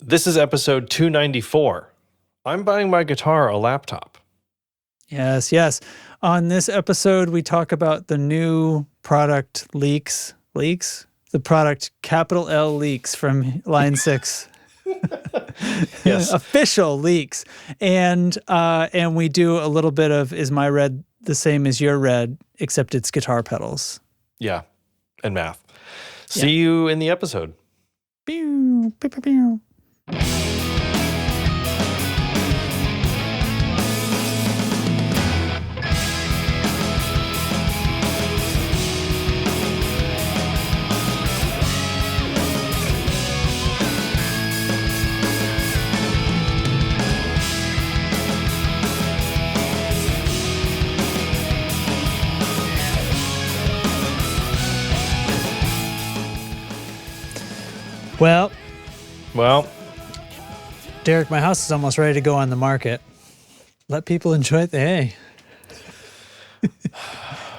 This is episode 294. I'm buying my guitar a laptop. Yes, yes. On this episode, we talk about the new product leaks? The product capital L leaks from Line 6. Yes. Official leaks. And we do a little bit of, is my red the same as your red, except it's guitar pedals. Yeah, and math. See you in the episode. Pew, pew, pew, pew. Well, Derek, my house is almost ready to go on the market. Let people enjoy it. Hey.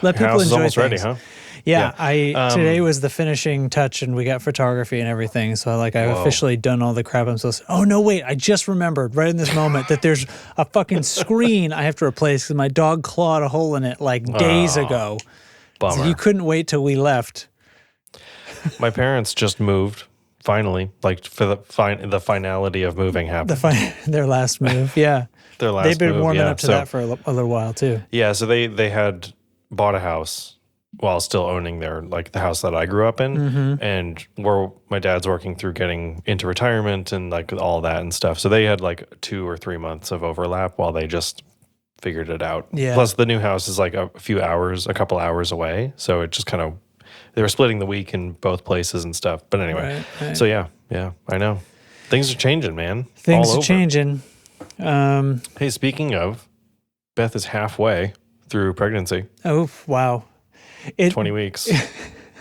Let people House is enjoy almost things. ready, huh? Yeah. Today was the finishing touch, and we got photography and everything. So I've officially done all the crap I'm supposed to. Oh, no, wait. I just remembered right in this moment that there's a fucking screen I have to replace because my dog clawed a hole in it like days ago. Bummer. So you couldn't wait till we left. My parents just moved. Finally, like for the finality of moving happened. Their last move, yeah. Their last They've been move, warming yeah. up to that for a little while too. Yeah, so they had bought a house while still owning the house that I grew up in, and where my dad's working through getting into retirement and like all that and stuff. So they had like 2 or 3 months of overlap while they just figured it out. Yeah. Plus the new house is like a couple hours away, so it just kind of. They were splitting the week in both places and stuff. But anyway, right. So yeah, I know. Things are changing, man. Things all are over. changing. Hey, speaking of, Beth is halfway through pregnancy. Oh, wow. 20 weeks.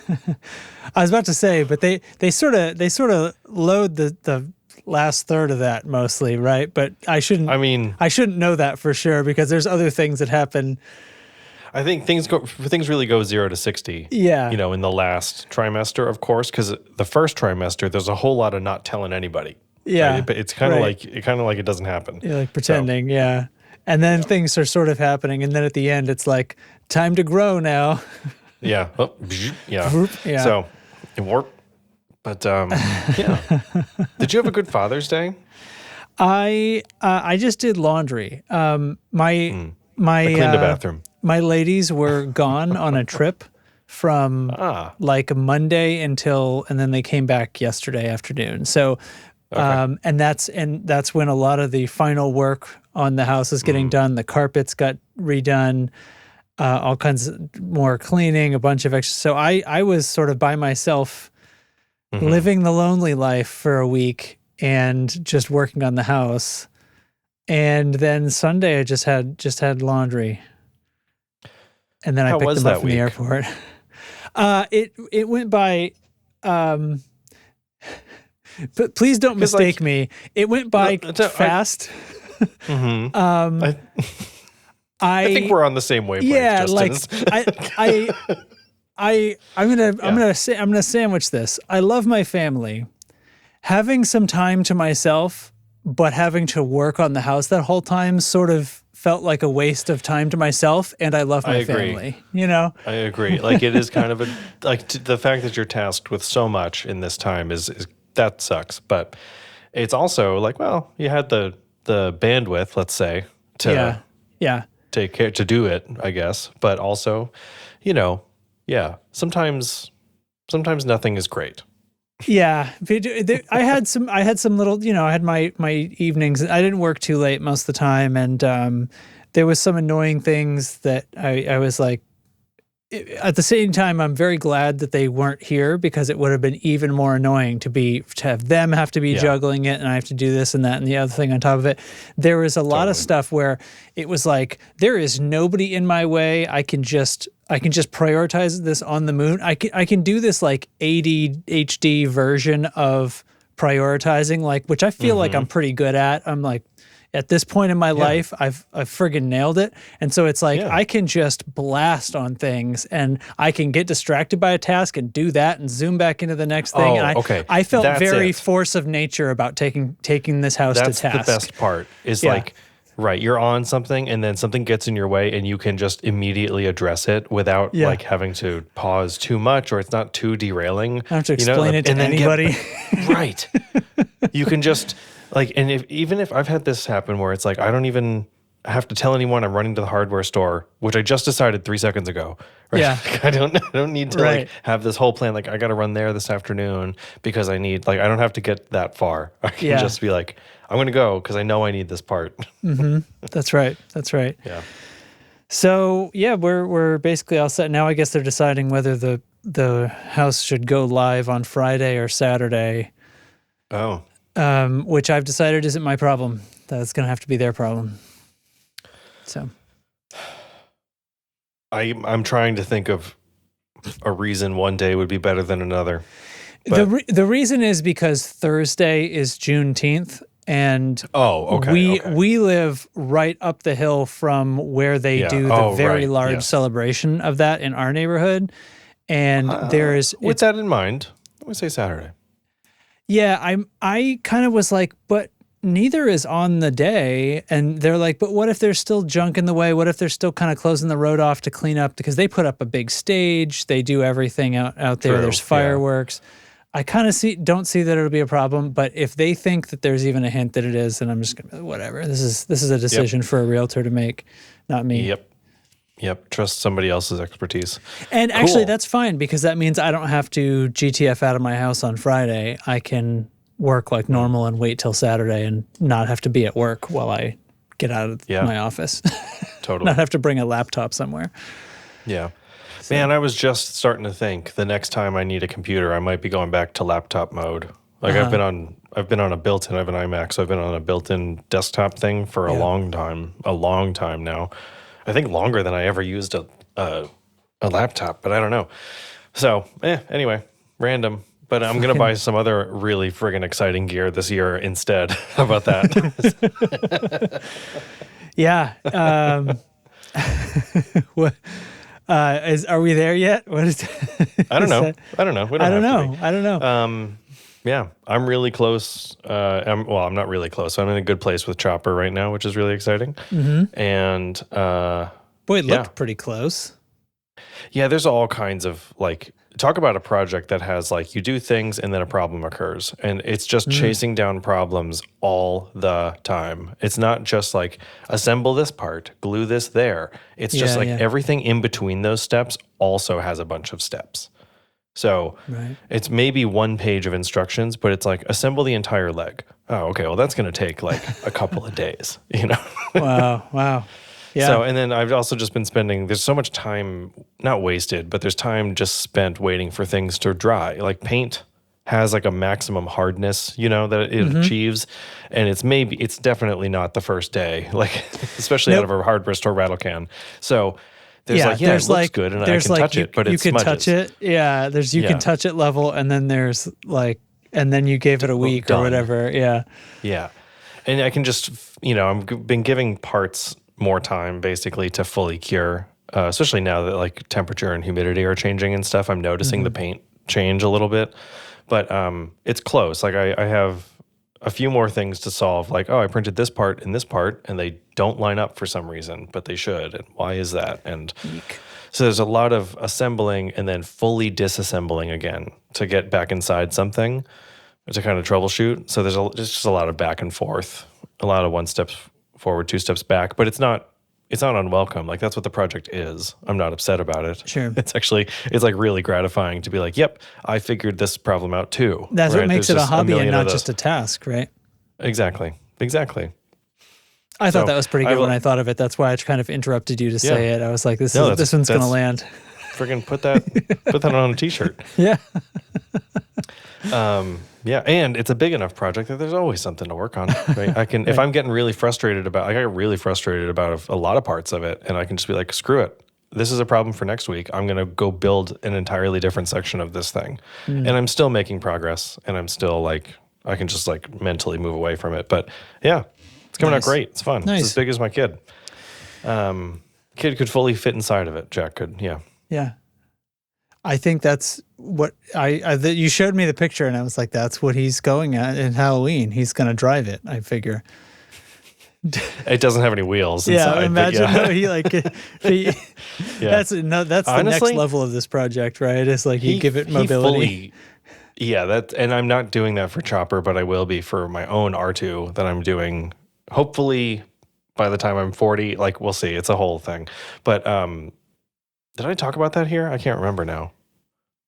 I was about to say, but they sort of load the last third of that mostly, right? But I shouldn't know that for sure because there's other things that happen. I think things really go 0 to 60. Yeah. In the last trimester, of course, because the first trimester, there's a whole lot of not telling anybody. Yeah. Right? But it's kind of like it doesn't happen. You're like pretending, yeah. And then things are sort of happening, and then at the end, it's like time to grow now. Yeah. Oh, yeah. Yeah. So it worked. But yeah. Did you have a good Father's Day? I just did laundry. I cleaned the bathroom. My ladies were gone on a trip from like Monday and then they came back yesterday afternoon. So, Okay. and that's when a lot of the final work on the house is getting done. The carpets got redone, all kinds of more cleaning, a bunch of extra. So I was sort of by myself, living the lonely life for a week and just working on the house. And then Sunday I just had laundry. And then I picked them up from the airport. It went by but please don't mistake me. It went by fast. I think we're on the same wavelength. Yeah, Justin. I'm gonna sandwich this. I love my family. Having some time to myself, but having to work on the house that whole time sort of felt like a waste of time to myself, and I love my family. I agree. Like it is kind of the fact that you're tasked with so much in this time is that sucks. But it's also like, well, you had the bandwidth, let's say, to take care to do it, I guess. But also, sometimes nothing is great. Yeah, I had some little, I had my evenings. I didn't work too late most of the time, and there was some annoying things that I was like. At the same time, I'm very glad that they weren't here because it would have been even more annoying to have them have to be juggling it, and I have to do this and that and the other thing on top of it. There was a lot of stuff where it was like there is nobody in my way. I can just prioritize this on the moon. I can do this like ADHD version of prioritizing, like which I feel like I'm pretty good at. I'm like at this point in my life, I've friggin' nailed it. And so it's like, I can just blast on things and I can get distracted by a task and do that and zoom back into the next thing. And I felt very force of nature about taking this house to task. That's the best part is like, right, you're on something and then something gets in your way and you can just immediately address it without like having to pause too much, or it's not too derailing. I have to explain it to anybody. Right. You can just like, and even if I've had this happen where it's like, I don't even have to tell anyone I'm running to the hardware store, which I just decided 3 seconds ago. Right? Yeah. Like, I don't need to like have this whole plan. Like I got to run there this afternoon because I need, like, I don't have to get that far. I can just be like, I'm going to go because I know I need this part. That's right. That's right. Yeah. So we're basically all set. Now I guess they're deciding whether the house should go live on Friday or Saturday. Oh. Which I've decided isn't my problem. That's going to have to be their problem. So I'm trying to think of a reason one day would be better than another. The reason is because Thursday is Juneteenth, and we live right up the hill from where they do the very large celebration of that in our neighborhood. And with that in mind, let me say Saturday. Yeah, I kind of was like, but neither is on the day. And they're like, but what if there's still junk in the way? What if they're still kind of closing the road off to clean up? Because they put up a big stage. They do everything out there. True, there's fireworks. I kind of don't see that it'll be a problem. But if they think that there's even a hint that it is, then I'm just going to be like, whatever. This is a decision for a realtor to make, not me. Yep. Trust somebody else's expertise. And actually, that's fine because that means I don't have to GTF out of my house on Friday. I can work like normal and wait till Saturday and not have to be at work while I get out of my office. Totally. Not have to bring a laptop somewhere. Yeah. So. Man, I was just starting to think the next time I need a computer, I might be going back to laptop mode. Like I've been on a built-in, I have an iMac, so I've been on a built-in desktop thing for a long time now. I think longer than I ever used a laptop, but I don't know. So, anyway, random. But I'm going to buy some other really friggin' exciting gear this year instead. How about that? Yeah. What are we there yet? What is I don't know. I don't know. We don't I don't know. Yeah, I'm really close. I'm not really close. I'm in a good place with Chopper right now, which is really exciting. Mm-hmm. And boy, it looked pretty close. Yeah, there's all kinds of like, talk about a project that has like, you do things and then a problem occurs. And it's just chasing down problems all the time. It's not just like assemble this part, glue this there. It's just like everything in between those steps also has a bunch of steps. So it's maybe 1 page of instructions, but it's like assemble the entire leg. Oh, okay. Well, that's going to take like a couple of days, you know? Wow. Yeah. So, and then I've also just been there's so much time, not wasted, but there's time just spent waiting for things to dry. Like paint has like a maximum hardness, you know, that it achieves. And it's definitely not the first day, like, especially out of a hardware store rattle can. So there's it looks good and I can touch it, but it smudges. You can touch it. Yeah. You can touch it level. And then there's like, and then you gave it a week or whatever. Yeah. Yeah. And I can just, I've been giving parts more time basically to fully cure, especially now that like temperature and humidity are changing and stuff. I'm noticing the paint change a little bit, but it's close. Like I have a few more things to solve. Like, I printed this part and this part and they don't line up for some reason, but they should. And why is that? And so there's a lot of assembling and then fully disassembling again to get back inside something to kind of troubleshoot. So there's just a lot of back and forth, a lot of 1 step forward, 2 steps back, but it's not unwelcome. Like that's what the project is. I'm not upset about it. Sure. It's like really gratifying to be like, yep, I figured this problem out too. That's what makes it a hobby and not just a task, right? Exactly. I thought that was pretty good when I thought of it. That's why I kind of interrupted you to say it. I was like, this one's going to land. Friggin' put that on a t-shirt. Yeah. Yeah, and it's a big enough project that there's always something to work on. Right? If I'm getting really frustrated about, I got really frustrated about a lot of parts of it, and I can just be like, screw it. This is a problem for next week. I'm going to go build an entirely different section of this thing. And I'm still making progress, and I'm still like, I can just like mentally move away from it. But yeah, It's coming out Nice. great. It's fun. Nice. It's as big as my kid. Kid could fully fit inside of it. Jack could. Yeah. Yeah. I think that's what you showed me the picture and I was like, that's what he's going at in Halloween. He's going to drive it, I figure. It doesn't have any wheels Yeah, inside. imagine but yeah. though, yeah. That's the Honestly, next level of this project, right? It's like you give it mobility. And I'm not doing that for Chopper, but I will be for my own R2 that I'm doing. Hopefully, by the time I'm 40, like we'll see. It's a whole thing. But did I talk about that here? I can't remember now.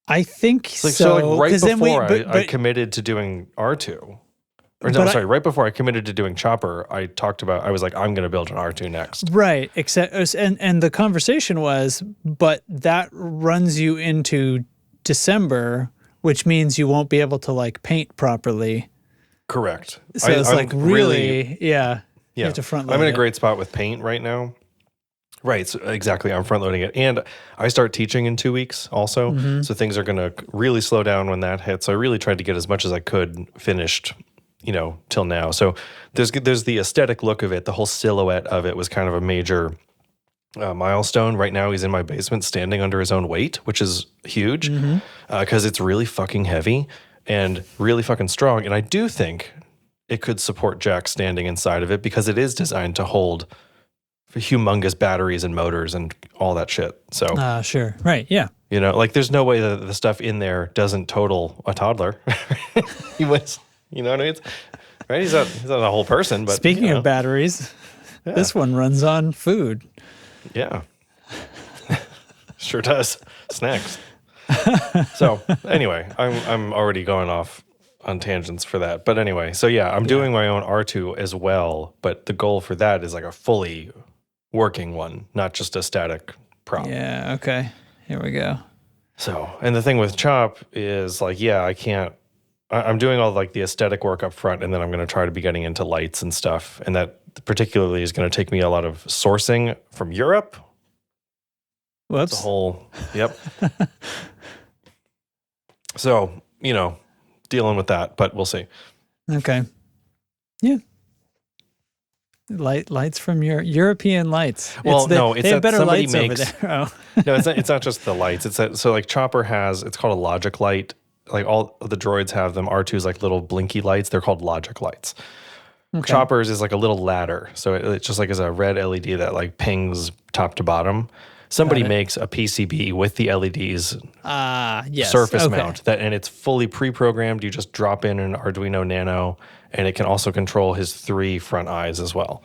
I think right 'cause then before I committed to doing R2. Or no, sorry, right before I committed to doing Chopper, I was like, I'm going to build an R2 next. Right. And the conversation was, but that runs you into December, which means you won't be able to like paint properly. Correct. So it's like really, yeah. You have to front load I'm in a it. great spot with paint right now. Right. So exactly. I'm front loading it. And I start teaching in 2 weeks also. Mm-hmm. So things are going to really slow down when that hits. So I really tried to get as much as I could finished, till now. So there's the aesthetic look of it. The whole silhouette of it was kind of a major milestone. Right now he's in my basement standing under his own weight, which is huge because it's really fucking heavy and really fucking strong. And I do think it could support Jack standing inside of it because it is designed to hold humongous batteries and motors and all that shit. So sure. Right. Yeah. like there's no way that the stuff in there doesn't total a toddler. He was, what I mean? Right? He's not a whole person, but Speaking of batteries, this one runs on food. Yeah. Sure does. Snacks. So anyway, I'm already going off on tangents for that. But anyway, so yeah, I'm doing my own R2 as well, but the goal for that is like a fully working one, not just a static prop. Yeah, okay. Here we go. So, and the thing with Chop is like, I'm doing all like the aesthetic work up front, and then I'm going to try to be getting into lights and stuff. And that particularly is going to take me a lot of sourcing from Europe. Whoops. The whole, yep. So, dealing with that, but we'll see. Okay. Yeah. Lights from European lights. Well, they have better lights over there. Oh. No, it's not just the lights. So like Chopper it's called a logic light. Like all of the droids have them. R2's like little blinky lights. They're called logic lights. Okay. Chopper's is like a little ladder. So it's just like as a red LED that like pings top to bottom. Somebody makes a PCB with the LEDs surface mount and it's fully pre-programmed. You just drop in an Arduino Nano and it can also control his 3 front eyes as well.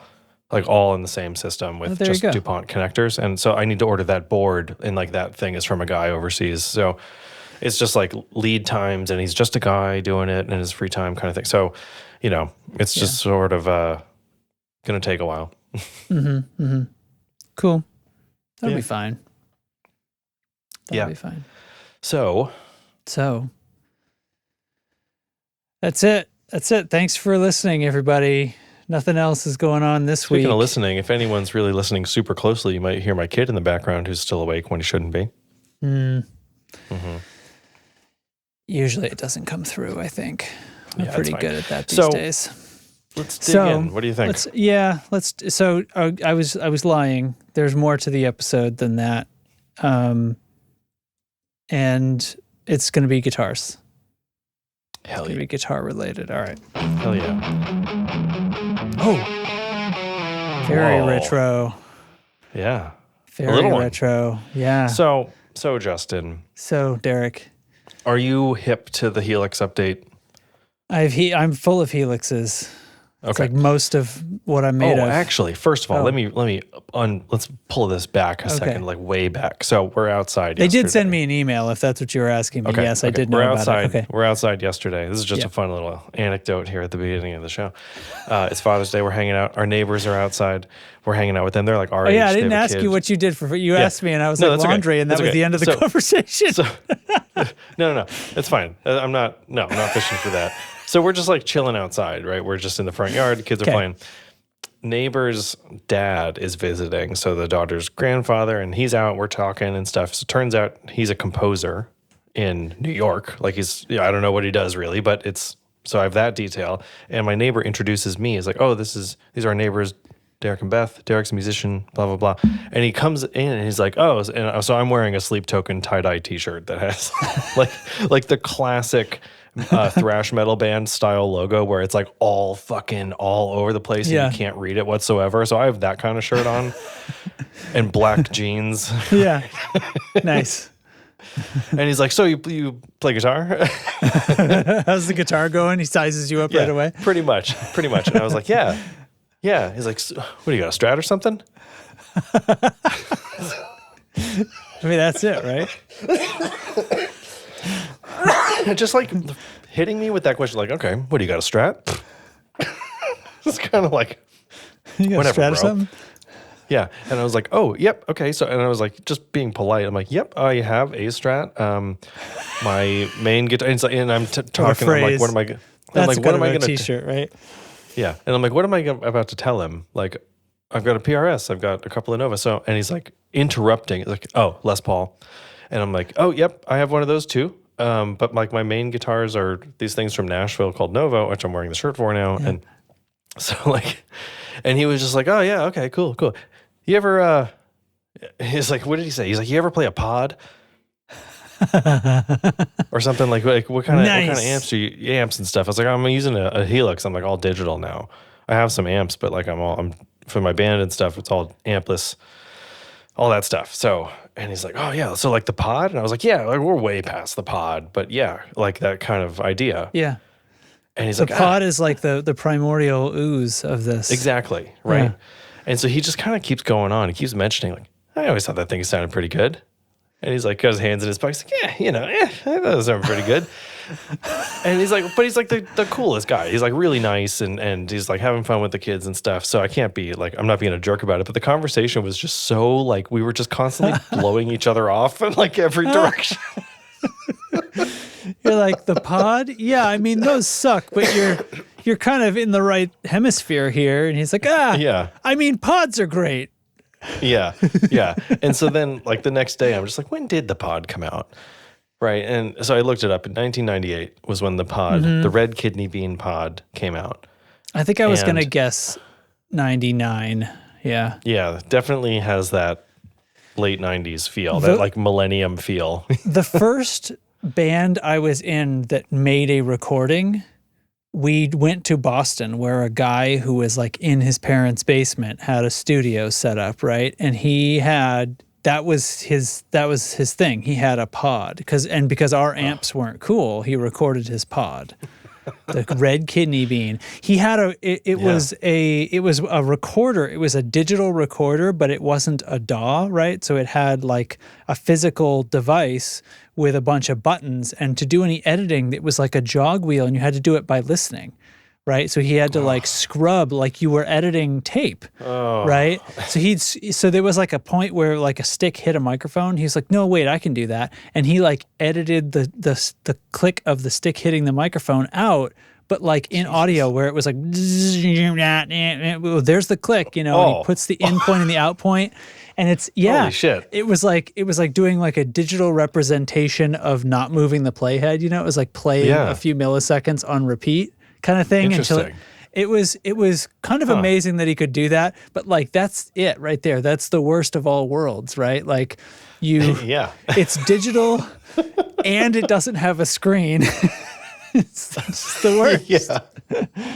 Like all in the same system with just DuPont connectors. And so I need to order that board, and like that thing is from a guy overseas. So it's just like lead times, and he's just a guy doing it in his free time kind of thing. So, it's just sort of going to take a while. Cool. That'll be fine. That'll be fine. So that's it. Thanks for listening, everybody. Nothing else is going on this week. Speaking of listening, if anyone's really listening super closely, you might hear my kid in the background who's still awake when he shouldn't be. Usually it doesn't come through, I think. I'm pretty good at that these days. Let's dig in. What do you think? So I was lying. There's more to the episode than that. And it's going to be guitars. Hell it's going to be guitar related. All right. Hell yeah. Oh. Very retro. Yeah. Very retro. Yeah. So Justin. So Derek. Are you hip to the Helix update? I'm full of Helixes. It's like most of what I'm made of. Actually, first of all, let's pull this back a second, like way back. So we're outside. They did send me an email, if that's what you were asking me. Okay, yes, I did know about it. Okay. We're outside yesterday. This is just a fun little anecdote here at the beginning of the show. It's Father's Day. We're hanging out. Our neighbors are outside. We're hanging out with them. They're like our age. I didn't ask you what you did for. You asked me, and I was like laundry, and that was the end of the conversation. No, it's fine. I'm not fishing for that. So we're just like chilling outside, right? We're just in the front yard. The kids are playing. Neighbor's dad is visiting. So the daughter's grandfather, and he's out. We're talking and stuff. So it turns out he's a composer in New York. Like I don't know what he does really, but it's So I have that detail. And my neighbor introduces me. He's like, oh, these are our neighbors, Derek and Beth. Derek's a musician, blah, blah, blah. And he comes in and he's like, oh, and so I'm wearing a Sleep Token tie-dye t-shirt that has like the classic thrash metal band style logo where it's like all over the place and you can't read it whatsoever. So I have that kind of shirt on and black jeans. Yeah. Nice. And he's like, so you play guitar? How's the guitar going? He sizes you up right away. Pretty much. And I was like, yeah. He's like, so, what do you got, a Strat or something? I mean, that's it, right? Just like hitting me with that question, like, okay, what do you got, a Strat? It's kind of like, you got whatever, a Strat bro. or something? Yeah. And I was like, oh, yep, okay. So, and I was like, just being polite. I'm like, yep, I have a Strat. My main guitar, and I'm talking, I'm like, what am I going to... That's like, what am I going to... T-shirt, right? Yeah. And I'm like, what am I about to tell him? Like, I've got a PRS. I've got a couple of Nova. So, and he's like interrupting. He's like, oh, Les Paul. And I'm like, oh, yep, I have one of those too. But like my main guitars are these things from Nashville called Nova, which I'm wearing the shirt for now. Yeah. And so like, and he was just like, oh yeah, okay, cool. You ever, he's like, what did he say? He's like, you ever play a pod? Or something like what kind of amps are you, amps and stuff? I was like, I'm using a Helix. I'm like all digital now. I have some amps, but like I'm for my band and stuff, it's all ampless, all that stuff. So, and he's like, oh yeah, so like the pod? And I was like, yeah, like we're way past the pod, but yeah, like that kind of idea. Yeah. And he's the like, pod is like the primordial ooze of this. Exactly. Right. Yeah. And so he just kind of keeps going on. He keeps mentioning like, I always thought that thing sounded pretty good. And he's like, got his hands in his pockets. Like, I thought it sounded pretty good. And he's like, but he's like the coolest guy. He's like really nice and he's like having fun with the kids and stuff. So I can't be like, I'm not being a jerk about it. But the conversation was just so like, we were just constantly blowing each other off in like every direction. You're like, the pod? Yeah, I mean, those suck, but you're kind of in the right hemisphere here. And he's like, yeah. I mean, pods are great. Yeah. And so then like the next day I'm just like, when did the pod come out? Right. And so I looked it up. In 1998 was when the pod, the red kidney bean pod came out. I think I was going to guess 99. Yeah. Yeah. Definitely has that late 90s feel, that like millennium feel. The first band I was in that made a recording, we went to Boston where a guy who was like in his parents' basement had a studio set up, right? And he had, that was his thing. He had a pod because our amps weren't cool, he recorded his pod. The red kidney bean. He had it was a recorder. It was a digital recorder, but it wasn't a DAW, right? So it had like a physical device with a bunch of buttons, and to do any editing, it was like a jog wheel, and you had to do it by listening, right? So he had to like scrub like you were editing tape, right? So there was like a point where like a stick hit a microphone. He's like, no, wait, I can do that. And he like edited the click of the stick hitting the microphone out, but like in audio where it was like, there's the click, and he puts the in point and the out point. And it's, holy shit. It was like doing like a digital representation of not moving the playhead, it was like playing a few milliseconds on repeat kind of thing. Interesting. It was kind of amazing that he could do that, but like that's it right there. That's the worst of all worlds, right? Like it's digital and it doesn't have a screen. It's just the worst.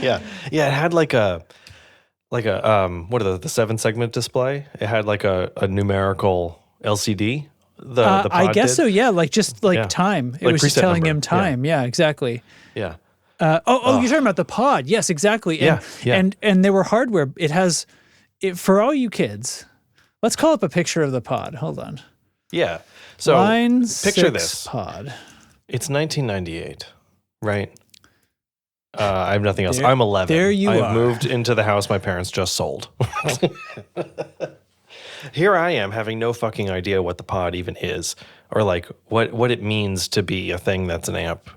Yeah. It had like a what are the 7-segment display? It had like a numerical LCD. The pod I guess did. So. Yeah, like just like time. It was just telling him time. Yeah, exactly. Yeah. You're talking about the pod. Yes, exactly. And there were hardware. It has for all you kids. Let's call up a picture of the pod. Hold on. Yeah. So Line picture 6 this pod. It's 1998, right? I have nothing else. I'm 11. There you are. I moved into the house my parents just sold. Here I am having no fucking idea what the pod even is, or like what it means to be a thing that's an amp,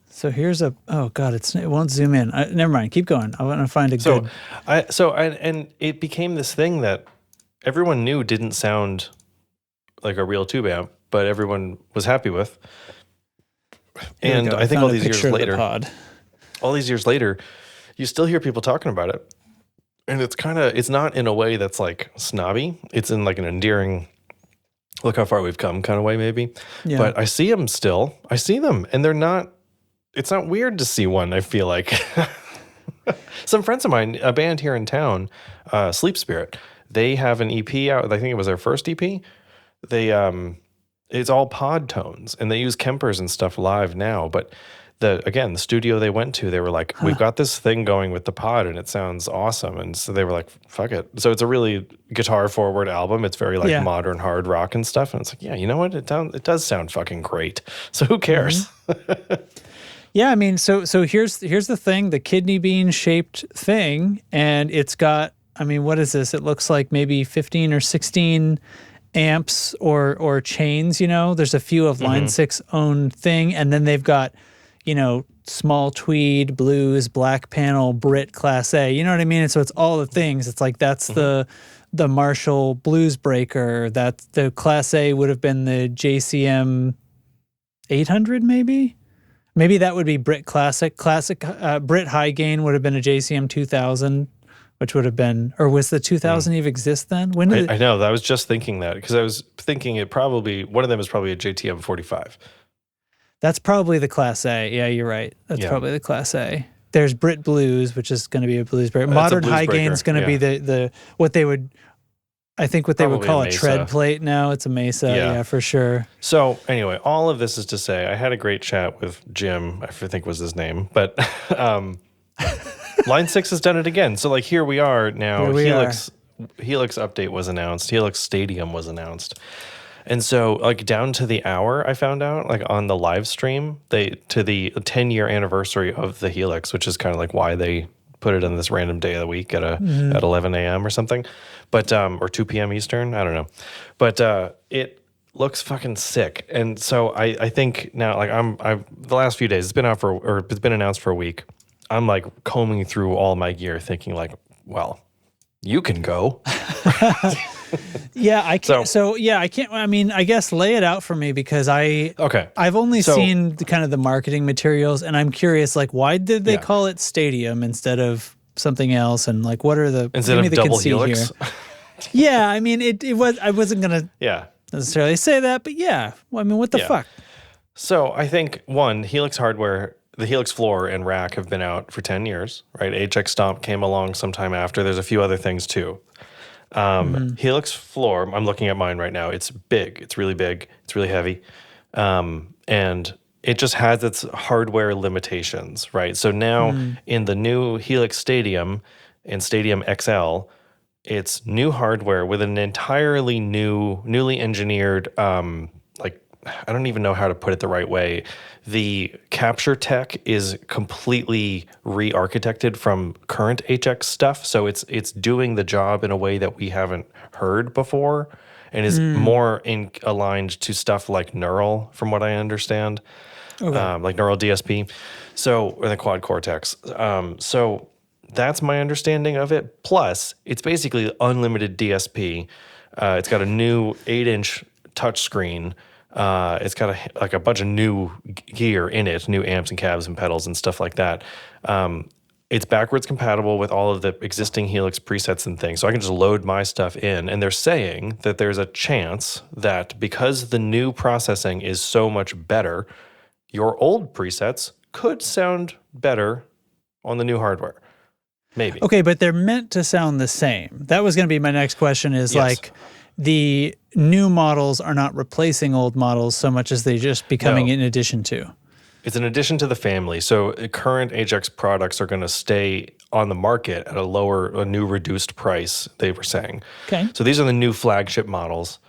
So here's it won't zoom in. Never mind. Keep going. I want to find a good. And it became this thing that everyone knew didn't sound like a real tube amp, but everyone was happy with. Here we And go. I think all found a these years picture of the later, pod. you still hear people talking about it. And it's not in a way that's like snobby. It's in like an endearing, look how far we've come kind of way, maybe. Yeah. But I see them still. I see them, and it's not weird to see one, I feel like. Some friends of mine, a band here in town, Sleep Spirit, they have an EP out. I think it was their first EP. It's all pod tones, and they use Kempers and stuff live now. But the studio they went to, they were like, we've got this thing going with the pod, and it sounds awesome. And so they were like, fuck it. So it's a really guitar forward album. It's very like modern hard rock and stuff. And it's like, yeah, you know what? It does sound fucking great. So who cares? Mm-hmm. Yeah, I mean, so here's the thing, the kidney bean shaped thing, and it's got, I mean, what is this? It looks like maybe 15 or 16 amps or chains, you know. There's a few of Line 6 own thing, and then they've got, you know, small tweed, blues, black panel, Brit Class A. You know what I mean? And so it's all the things. It's like that's the Marshall Blues Breaker. That the Class A would have been the JCM 800 maybe? Maybe that would be Brit Classic. Brit High Gain would have been a JCM 2000, which would have been, or was the 2000 even exist then? When did I know. I was just thinking that because I was thinking one of them is probably a JTM 45. That's probably the Class A. Yeah, you're right. That's probably the Class A. There's Brit Blues, which is going to be a blues breaker. Modern High Gain is going to be the what they would, I think what they would call a tread plate now. It's a Mesa, yeah, for sure. So anyway, all of this is to say, I had a great chat with Jim, I think was his name, but Line 6 has done it again. So like here we are now. Helix update was announced. Helix Stadium was announced. And so like down to the hour, I found out like on the live stream, to the 10-year anniversary of the Helix, which is kind of like why they put it on this random day of the week at 11 a.m. or something, but or 2 p.m. Eastern, I don't know, but it looks fucking sick. And so I think now like I've the last few days it's been announced for a week. I'm like combing through all my gear, thinking like, well, you can go. Yeah, I can't. So yeah, I can't. I mean, I guess lay it out for me because I've only seen kind of the marketing materials, and I'm curious, like, why did they call it Stadium instead of something else? And like, what are the instead of double Helix? Here? Yeah, I mean, it was. I wasn't gonna necessarily say that, but yeah. Well, I mean, what the fuck? So I think Helix hardware. The Helix floor and rack have been out for 10 years, right? HX Stomp came along sometime after. There's a few other things too. Helix floor, I'm looking at mine right now. It's big. It's really big. It's really heavy. And it just has its hardware limitations, right? So now in the new Helix Stadium and Stadium XL, it's new hardware with an entirely newly engineered, I don't even know how to put it the right way. The capture tech is completely re-architected from current HX stuff, so it's doing the job in a way that we haven't heard before, and is more aligned to stuff like Neural, from what I understand, like Neural DSP, or the Quad Cortex. So that's my understanding of it. Plus, it's basically unlimited DSP. It's got a new 8-inch touchscreen. It's got a bunch of new gear in it, new amps and cabs and pedals and stuff like that. It's backwards compatible with all of the existing Helix presets and things. So I can just load my stuff in. And they're saying that there's a chance that because the new processing is so much better, your old presets could sound better on the new hardware. Maybe. Okay, but they're meant to sound the same. That was going to be my next question is like the new models are not replacing old models so much as they just becoming in addition to. It's an addition to the family. So current HX products are going to stay on the market at a new reduced price, they were saying. Okay. So these are the new flagship models.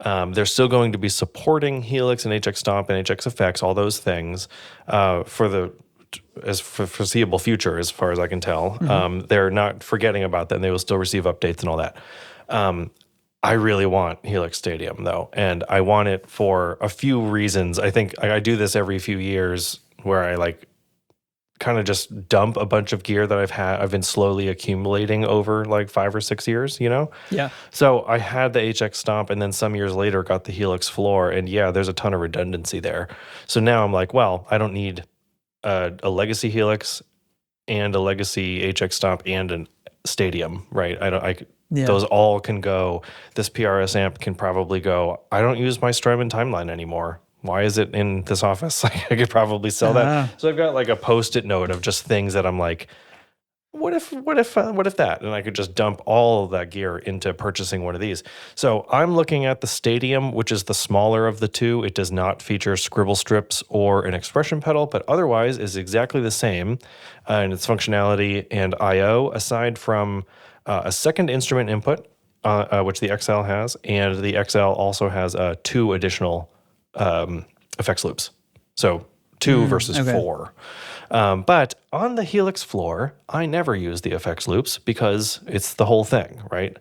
They're still going to be supporting Helix and HX Stomp and HX Effects, all those things, for the foreseeable future, as far as I can tell. They're not forgetting about that, and they will still receive updates and all that. I really want Helix Stadium, though, and I want it for a few reasons. I think I do this every few years where I kind of just dump a bunch of gear that I've been slowly accumulating over like 5 or 6 years, you know? Yeah. So I had the HX Stomp, and then some years later got the Helix Floor, and yeah, there's a ton of redundancy there. So now I'm like, well, I don't need a legacy Helix and a legacy HX Stomp and a Stadium, right? Yeah. Those all can go. This PRS amp can probably go. I don't use my Strymon Timeline anymore. Why is it in this office? Like, I could probably sell that. So I've got like a Post-it note of just things that I'm like, what if that? And I could just dump all of that gear into purchasing one of these. So I'm looking at the Stadium, which is the smaller of the two. It does not feature scribble strips or an expression pedal, but otherwise is exactly the same in its functionality and I/O, aside from a second instrument input, which the XL has, and the XL also has 2 additional effects loops. So 2 versus 4. But on the Helix Floor, I never use the effects loops because it's the whole thing, right?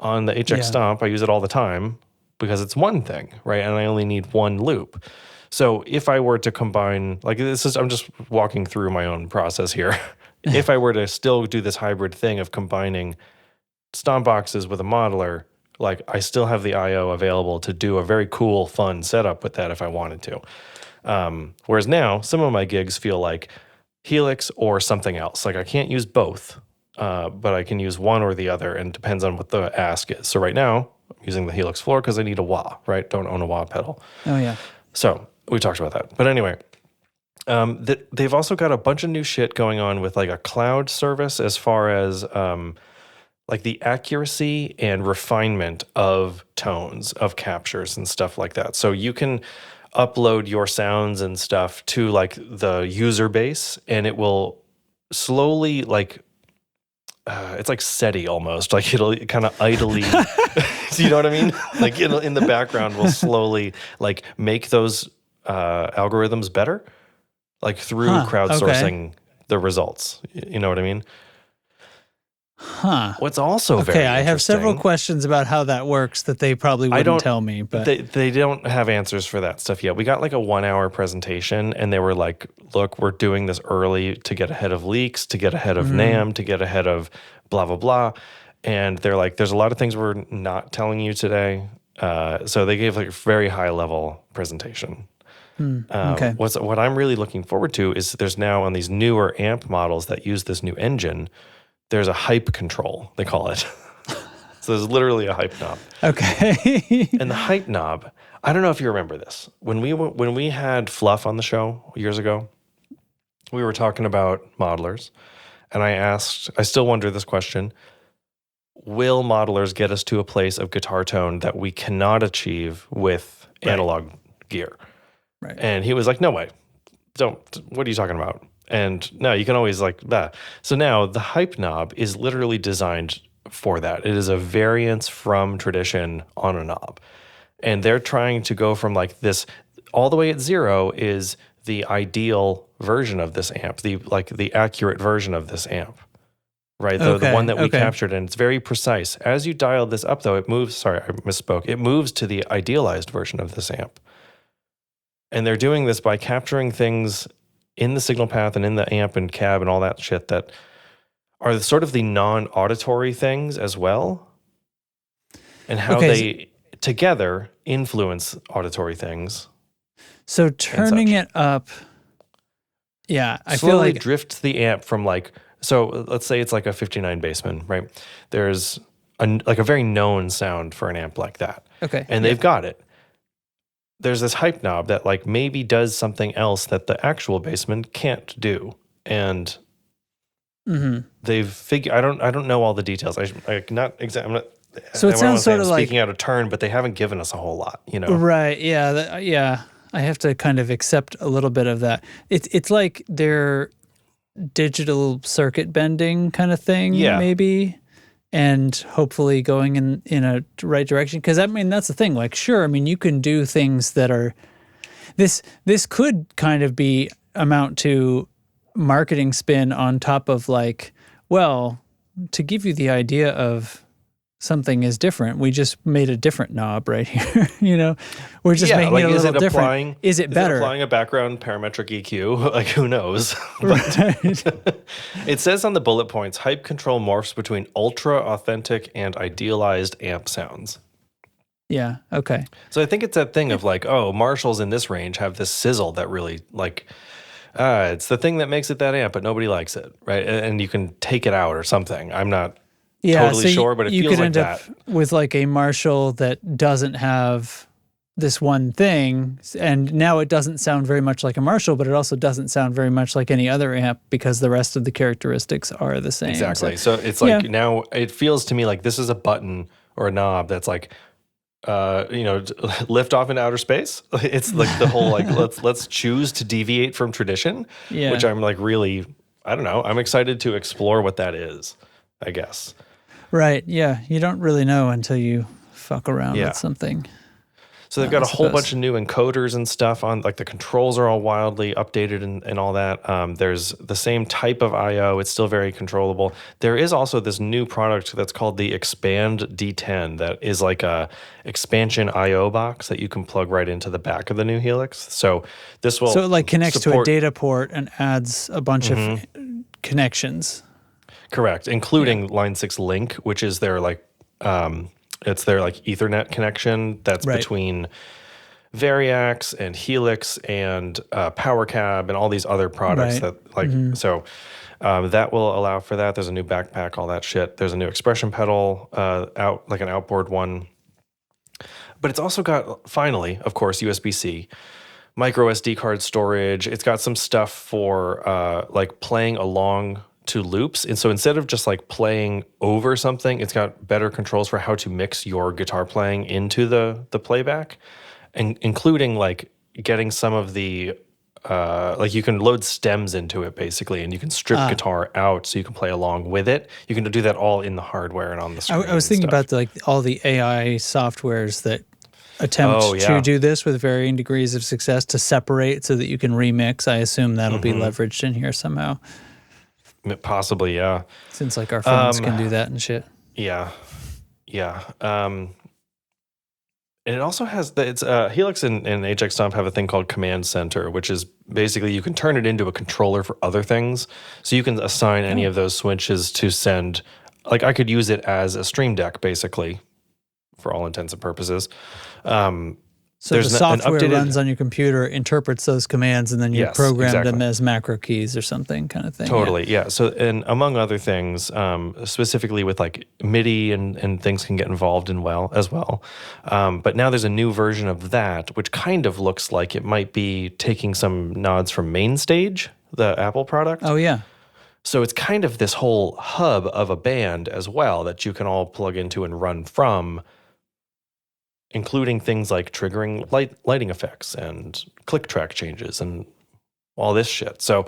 On the HX Stomp, I use it all the time because it's one thing, right? And I only need one loop. So if I were to combine, like I'm just walking through my own process here. If I were to still do this hybrid thing of combining Stomp boxes with a modeler, like I still have the I/O available to do a very cool, fun setup with that if I wanted to. Whereas now, some of my gigs feel like Helix or something else. Like I can't use both, but I can use one or the other, and it depends on what the ask is. So right now, I'm using the Helix Floor because I need a wah, right? Don't own a wah pedal. Oh, yeah. So we talked about that. But anyway, they've also got a bunch of new shit going on with like a cloud service as far as like the accuracy and refinement of tones, of captures and stuff like that. So you can upload your sounds and stuff to like the user base, and it will slowly like it's like SETI almost, like it'll kind of idly do you know what I mean? Like it'll in the background will slowly like make those algorithms better, like through crowdsourcing the results. You know what I mean? Huh. What's also very okay, I have several interesting- questions about how that works that they probably wouldn't tell me. But they don't have answers for that stuff yet. We got like a 1-hour presentation, and they were like, "Look, we're doing this early to get ahead of leaks, to get ahead of NAMM, to get ahead of blah blah blah." And they're like, "There's a lot of things we're not telling you today." So they gave like a very high level presentation. Okay. What I'm really looking forward to is there's now on these newer amp models that use this new engine, there's a hype control, they call it. So there's literally a hype knob. Okay. And the hype knob, I don't know if you remember this. When we had Fluff on the show years ago, we were talking about modelers, and I still wonder this question: will modelers get us to a place of guitar tone that we cannot achieve with analog gear? Right. And he was like, "No way. What are you talking about?" And no, you can always like that. So now the hype knob is literally designed for that. It is a variance from tradition on a knob. And they're trying to go from like this all the way at 0 is the ideal version of this amp, the accurate version of this amp. Right? The one that we captured, and it's very precise. As you dial this up though, it moves, sorry, I misspoke. It moves to the idealized version of this amp. And they're doing this by capturing things in the signal path and in the amp and cab and all that shit that are sort of the non-auditory things as well, and how they together influence auditory things. So turning it up, I slowly feel like drifts the amp from like, so let's say it's like a 59 bassman, right? There's like a very known sound for an amp like that. Okay. And they've got it. There's this hype knob that like maybe does something else that the actual bassman can't do. And they've figured, I don't know all the details. I'm not exactly, so it sounds sort of like speaking out of turn, but they haven't given us a whole lot, you know? Right. Yeah. Yeah. I have to kind of accept a little bit of that. It's like they're digital circuit bending kind of thing, maybe. And hopefully going in a right direction. Because I mean, that's the thing. Like, sure, I mean, you can do things that are this could kind of amount to marketing spin on top of like, well, to give you the idea of something is different. We just made a different knob right here. We're just making it a little different. Is it better? Applying a background parametric EQ? Like, who knows? Right. It says on the bullet points, hype control morphs between ultra authentic and idealized amp sounds. Yeah. Okay. So I think it's that thing of like, oh, Marshalls in this range have this sizzle that really like, it's the thing that makes it that amp, but nobody likes it, right? And you can take it out or something. I'm not totally sure, but it feels like that. You could end up with like a Marshall that doesn't have this one thing, and now it doesn't sound very much like a Marshall, but it also doesn't sound very much like any other amp because the rest of the characteristics are the same. Exactly. So it's like now it feels to me like this is a button or a knob that's like, lift off into outer space. It's like the whole like let's choose to deviate from tradition, which I'm like really, I don't know. I'm excited to explore what that is, I guess. Right. Yeah. You don't really know until you fuck around with something. So they've got a whole bunch of new encoders and stuff on, like the controls are all wildly updated and all that. There's the same type of I/O. It's still very controllable. There is also this new product that's called the Expand D10 that is like a expansion I/O box that you can plug right into the back of the new Helix. So this will So it like connects to a data port and adds a bunch of connections. Correct, including Line 6 Link, which is their like it's their like Ethernet connection that's between Variax and Helix and PowerCab and all these other products that like so that will allow for that. There's a new backpack, all that shit. There's a new expression pedal out, like an outboard one. But it's also got, finally, of course, USB-C, micro SD card storage. It's got some stuff for like playing along to loops. And so instead of just like playing over something, it's got better controls for how to mix your guitar playing into the playback, and including like getting some of the like you can load stems into it basically, and you can strip guitar out so you can play along with it. You can do that all in the hardware and on the screen. I was thinking about all the AI softwares that attempt to do this with varying degrees of success to separate so that you can remix. I assume that'll be leveraged in here somehow. Possibly, yeah. Since like our phones can do that and shit. Yeah. And it also has it's Helix and HX Stomp have a thing called Command Center, which is basically you can turn it into a controller for other things. So you can assign any of those switches to send. Like I could use it as a Stream Deck, basically, for all intents and purposes. So the software runs on your computer, interprets those commands, and then you program them as macro keys or something kind of thing. Totally, yeah. So, and among other things, specifically with like MIDI and things can get involved in as well. But now there's a new version of that, which kind of looks like it might be taking some nods from MainStage, the Apple product. Oh, yeah. So it's kind of this whole hub of a band as well that you can all plug into and run from, including things like triggering lighting effects and click track changes and all this shit. So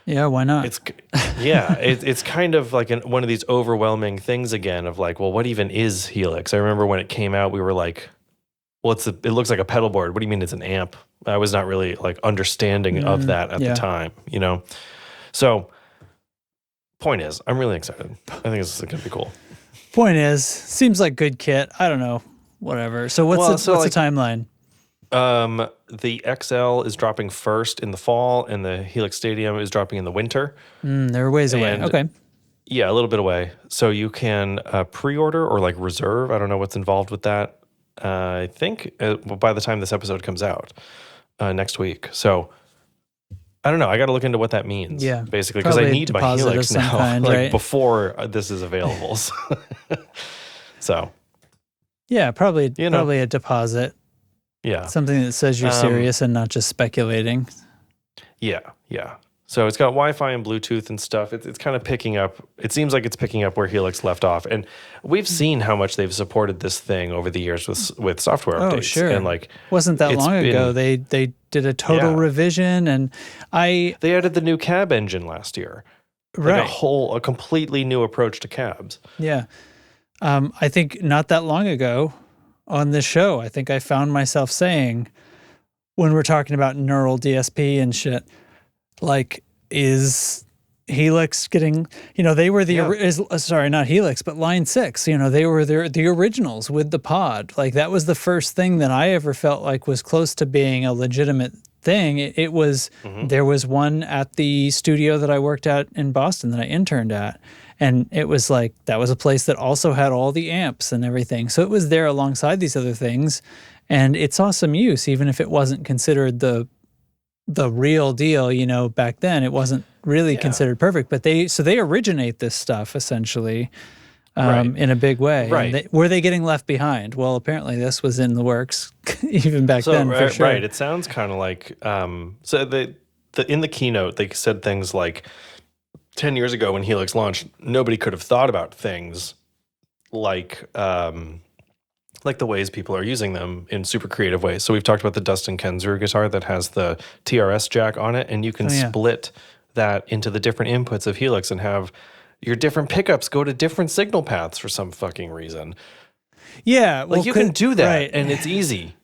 yeah, why not? It's kind of like one of these overwhelming things again of like, well, what even is Helix? I remember when it came out, we were like, well, it looks like a pedal board. What do you mean it's an amp? I was not really like understanding of that at the time, So point is, I'm really excited. I think this is going to be cool. Point is, seems like good kit. I don't know. Whatever. So what's the timeline? The XL is dropping first in the fall, and the Helix Stadium is dropping in the winter. They're ways away. Okay. Yeah, a little bit away. So you can pre-order or like reserve. I don't know what's involved with that. I think by the time this episode comes out next week. So I don't know. I got to look into what that means. Yeah, basically, because I need my Helix now, kind, before this is available. So. Yeah, probably a deposit. Yeah. Something that says you're serious and not just speculating. Yeah. So it's got Wi-Fi and Bluetooth and stuff. It's kind of picking up. It seems like it's picking up where Helix left off. And we've seen how much they've supported this thing over the years with software updates. Oh, sure. And like wasn't that long ago. They did a total revision, and they added the new cab engine last year. Right. Like a completely new approach to cabs. Yeah. I think not that long ago on this show, I think I found myself saying, when we're talking about neural DSP and shit, like, is Helix getting, they were Yeah. sorry, not Helix, but Line 6, they were the originals with the pod. Like that was the first thing that I ever felt like was close to being a legitimate thing. It was, there was one at the studio that I worked at in Boston that I interned at. And it was like, that was a place that also had all the amps and everything. So it was there alongside these other things. And it saw some use, even if it wasn't considered the real deal, back then. It wasn't really considered perfect, but they originate this stuff essentially in a big way. Right. And were they getting left behind? Well, apparently this was in the works even back then, for sure. Right. It sounds kind of like, in the keynote, they said things like 10 years ago when Helix launched, nobody could have thought about things like the ways people are using them in super creative ways. So we've talked about the Dustin Kensrue guitar that has the TRS jack on it, and you can split that into the different inputs of Helix and have your different pickups go to different signal paths for some fucking reason. Yeah. Well, you can do that, and it's easy.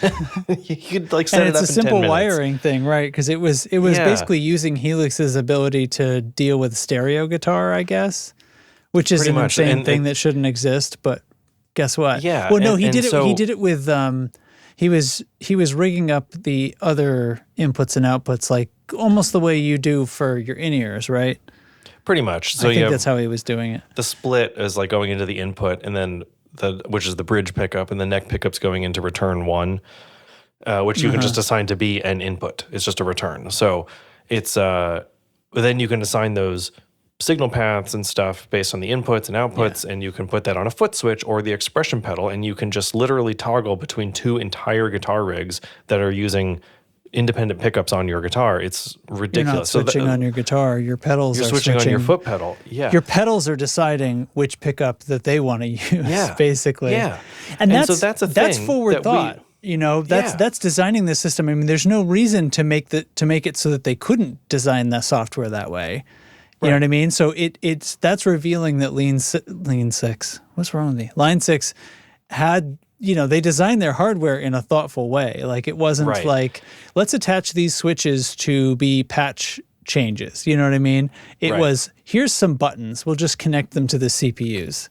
You could set it up in 10 minutes. And it's a simple wiring thing, right? Because it was basically using Helix's ability to deal with stereo guitar, I guess, which is an insane thing that shouldn't exist, but guess what? Yeah. Well, no, he did it. He did it with. He was rigging up the other inputs and outputs like almost the way you do for your in-ears, right? Pretty much. So I think that's how he was doing it. The split is like going into the input, and then which is the bridge pickup, and the neck pickup's going into return 1, which you can just assign to be an input. It's just a return. So it's then you can assign those signal paths and stuff based on the inputs and outputs, and you can put that on a foot switch or the expression pedal, and you can just literally toggle between 2 entire guitar rigs that are using independent pickups on your guitar. It's ridiculous. You're not switching on your guitar. Your pedals are switching on your foot pedal. Yeah. Your pedals are deciding which pickup that they want to use, basically. Yeah. And so that's a thing. That's forward thought. That's designing the system. I mean, there's no reason to make it so that they couldn't design the software that way. You know what I mean? So that's revealing that Line 6. What's wrong with me? Line 6 had, they designed their hardware in a thoughtful way. Like it wasn't like, let's attach these switches to be patch changes. You know what I mean? It was, here's some buttons. We'll just connect them to the CPUs.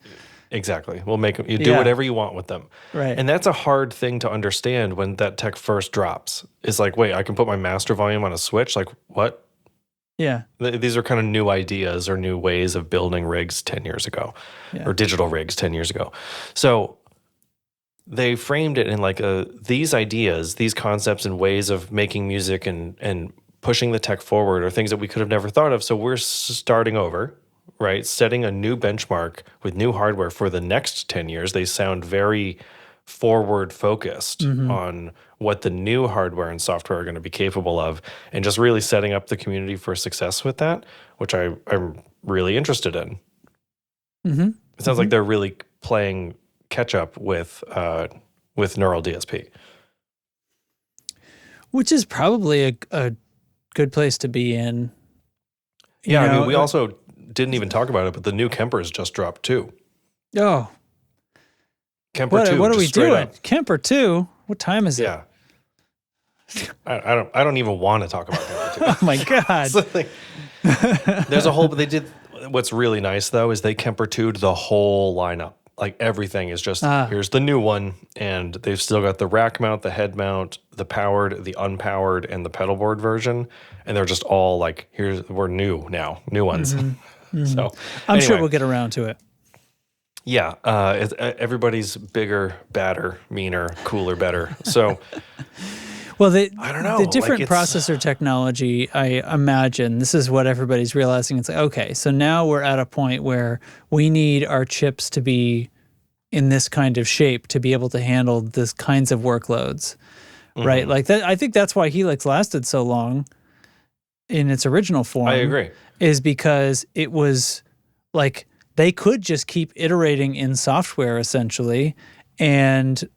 Exactly. We'll make them, you do whatever you want with them. Right. And that's a hard thing to understand when that tech first drops. It's like, wait, I can put my master volume on a switch? Like what? Yeah. These are kind of new ideas or new ways of building rigs 10 years ago, or digital rigs 10 years ago. So they framed it in like these ideas, these concepts and ways of making music and pushing the tech forward are things that we could have never thought of. So we're starting over, right? Setting a new benchmark with new hardware for the next 10 years. They sound very forward focused on what the new hardware and software are going to be capable of, and just really setting up the community for success with that, which I'm really interested in. It sounds like they're really playing catch up with Neural DSP, which is probably a good place to be in. I mean, we also didn't even talk about it, but the new Kempers just dropped too. Oh, Kemper 2. What are we doing? Up. Kemper 2? What time is it? Yeah. I don't even want to talk about Kemper 2. Oh my God. There's a whole, but they did, what's really nice though is they Kemper 2'd the whole lineup. Like everything is just, here's the new one, and they've still got the rack mount, the head mount, the powered, the unpowered, and the pedal board version. And they're just all like, we're new now, new ones. So I'm sure we'll get around to it. Yeah, everybody's bigger, badder, meaner, cooler, better. So, well, I don't know. The different processor technology, I imagine, this is what everybody's realizing. It's like, okay, so now we're at a point where we need our chips to be in this kind of shape to be able to handle this kinds of workloads, right? Like that. I think that's why Helix lasted so long in its original form. I agree. Is because it was like, they could just keep iterating in software essentially, and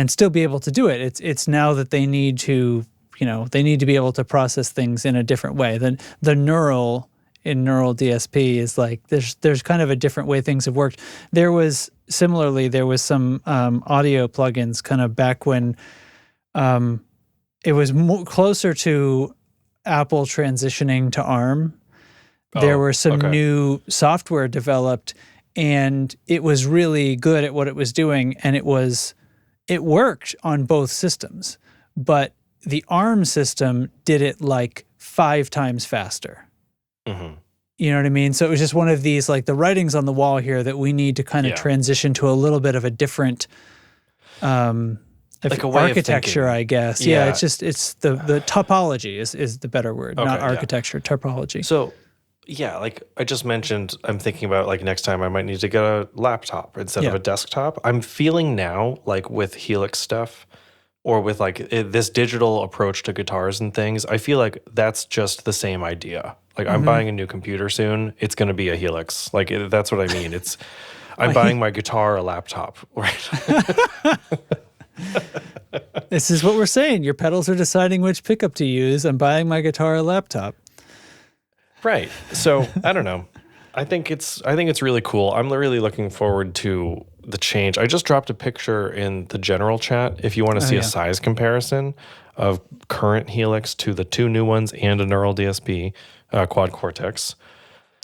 still be able to do it. It's now that they need to, be able to process things in a different way. The neural in Neural DSP is like there's kind of a different way things have worked. There was some audio plugins kind of back when it was closer to Apple transitioning to ARM, there were some new software developed, and it was really good at what it was doing, and it worked on both systems, but the ARM system did it like 5 times faster. Mm-hmm. You know what I mean? So it was just one of these, like, the writing's on the wall here that we need to kind of transition to a little bit of a different like a way architecture, of I guess. Yeah, it's the topology is the better word, not architecture, topology. So yeah, like I just mentioned, I'm thinking about like next time I might need to get a laptop instead of a desktop. I'm feeling now like with Helix stuff or with like this digital approach to guitars and things, I feel like that's just the same idea. Like I'm buying a new computer soon. It's going to be a Helix. Like that's what I mean. I'm buying my guitar a laptop. Right? This is what we're saying. Your pedals are deciding which pickup to use. I'm buying my guitar a laptop. Right. So I don't know. I think it's really cool. I'm really looking forward to the change. I just dropped a picture in the general chat if you want to see a size comparison of current Helix to the 2 new ones and a Neural DSP Quad Cortex.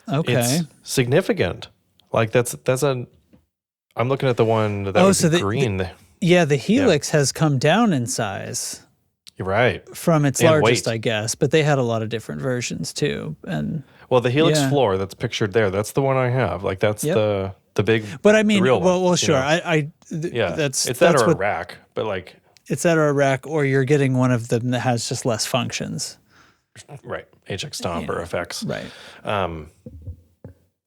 Okay. It's significant. Like I'm looking at the one that was green. The Helix has come down in size. You're right. From its largest, I guess, but they had a lot of different versions too. And well, the Helix floor that's pictured there, that's the one I have. Like that's the big. But I mean, the real one, sure. It's that or a rack, but like it's that or a rack, or you're getting one of them that has just less functions. Right, HX Stomp or effects. Right.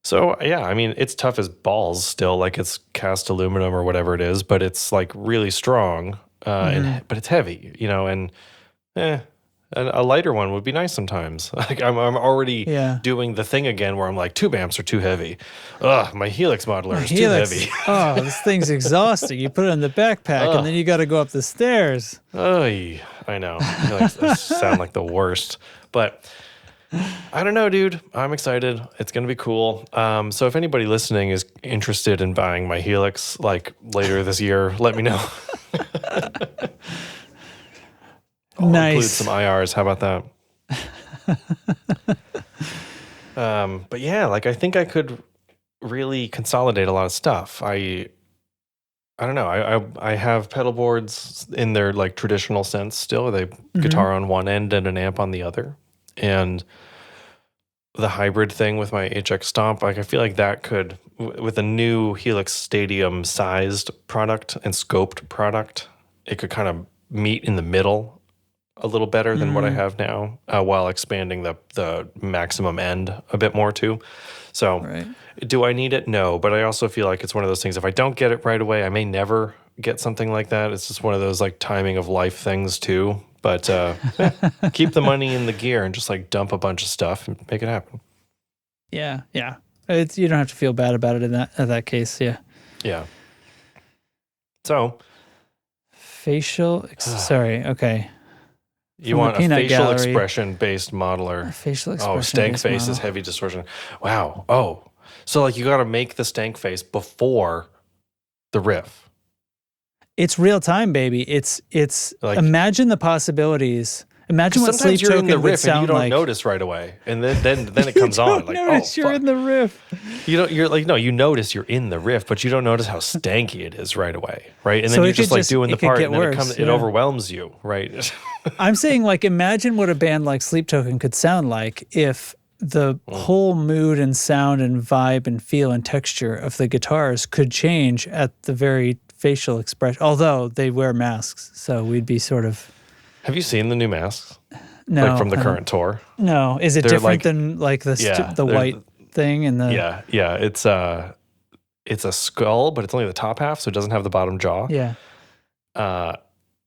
So yeah, I mean, it's tough as balls still. Like it's cast aluminum or whatever it is, but it's like really strong. But it's heavy, and a lighter one would be nice sometimes. Like I'm already doing the thing again where I'm like 2 amps are too heavy. Ugh, my Helix modeler is too heavy. Oh, this thing's exhausting. You put it in the backpack and then you got to go up the stairs. Oh, I know. I sound like the worst, but I don't know, dude. I'm excited. It's going to be cool. So if anybody listening is interested in buying my Helix like later this year, let me know. I'll include some IRs. How about that? But yeah, like I think I could really consolidate a lot of stuff. I don't know. I have pedal boards in their like traditional sense still. They guitar on one end and an amp on the other. And the hybrid thing with my HX Stomp, like I feel like that could, with a new Helix Stadium sized product and scoped product, it could kind of meet in the middle a little better than what I have now, while expanding the maximum end a bit more too. So do I need it? No, but I also feel like it's one of those things, if I don't get it right away, I may never get something like that. It's just one of those like timing of life things too. But keep the money in the gear and just like dump a bunch of stuff and make it happen. Yeah. You don't have to feel bad about it in that case. Yeah. Yeah. So facial. Sorry. Okay. You want a facial expression based modeler. A facial expression. Oh, stank face is heavy distortion. Wow. Oh, so like you got to make the stank face before the riff. It's real time, baby. It's like, imagine the possibilities. Imagine what Sleep Token in the riff would sound and you don't like. notice right away, and then it comes on. Like, notice you're in the riff. You're like, no, you notice you're in the riff, but you don't notice how stanky it is right away, right? And then you're just like doing the part, and then it overwhelms you, right? I'm saying, like, imagine what a band like Sleep Token could sound like if the whole mood and sound and vibe and feel and texture of the guitars could change at the very facial expression. Although they wear masks, so we'd be sort of. Have you seen the new masks? No, like from the current tour. No, is it different than like the white thing and the? Yeah. It's a skull, but it's only the top half, so it doesn't have the bottom jaw. Yeah. But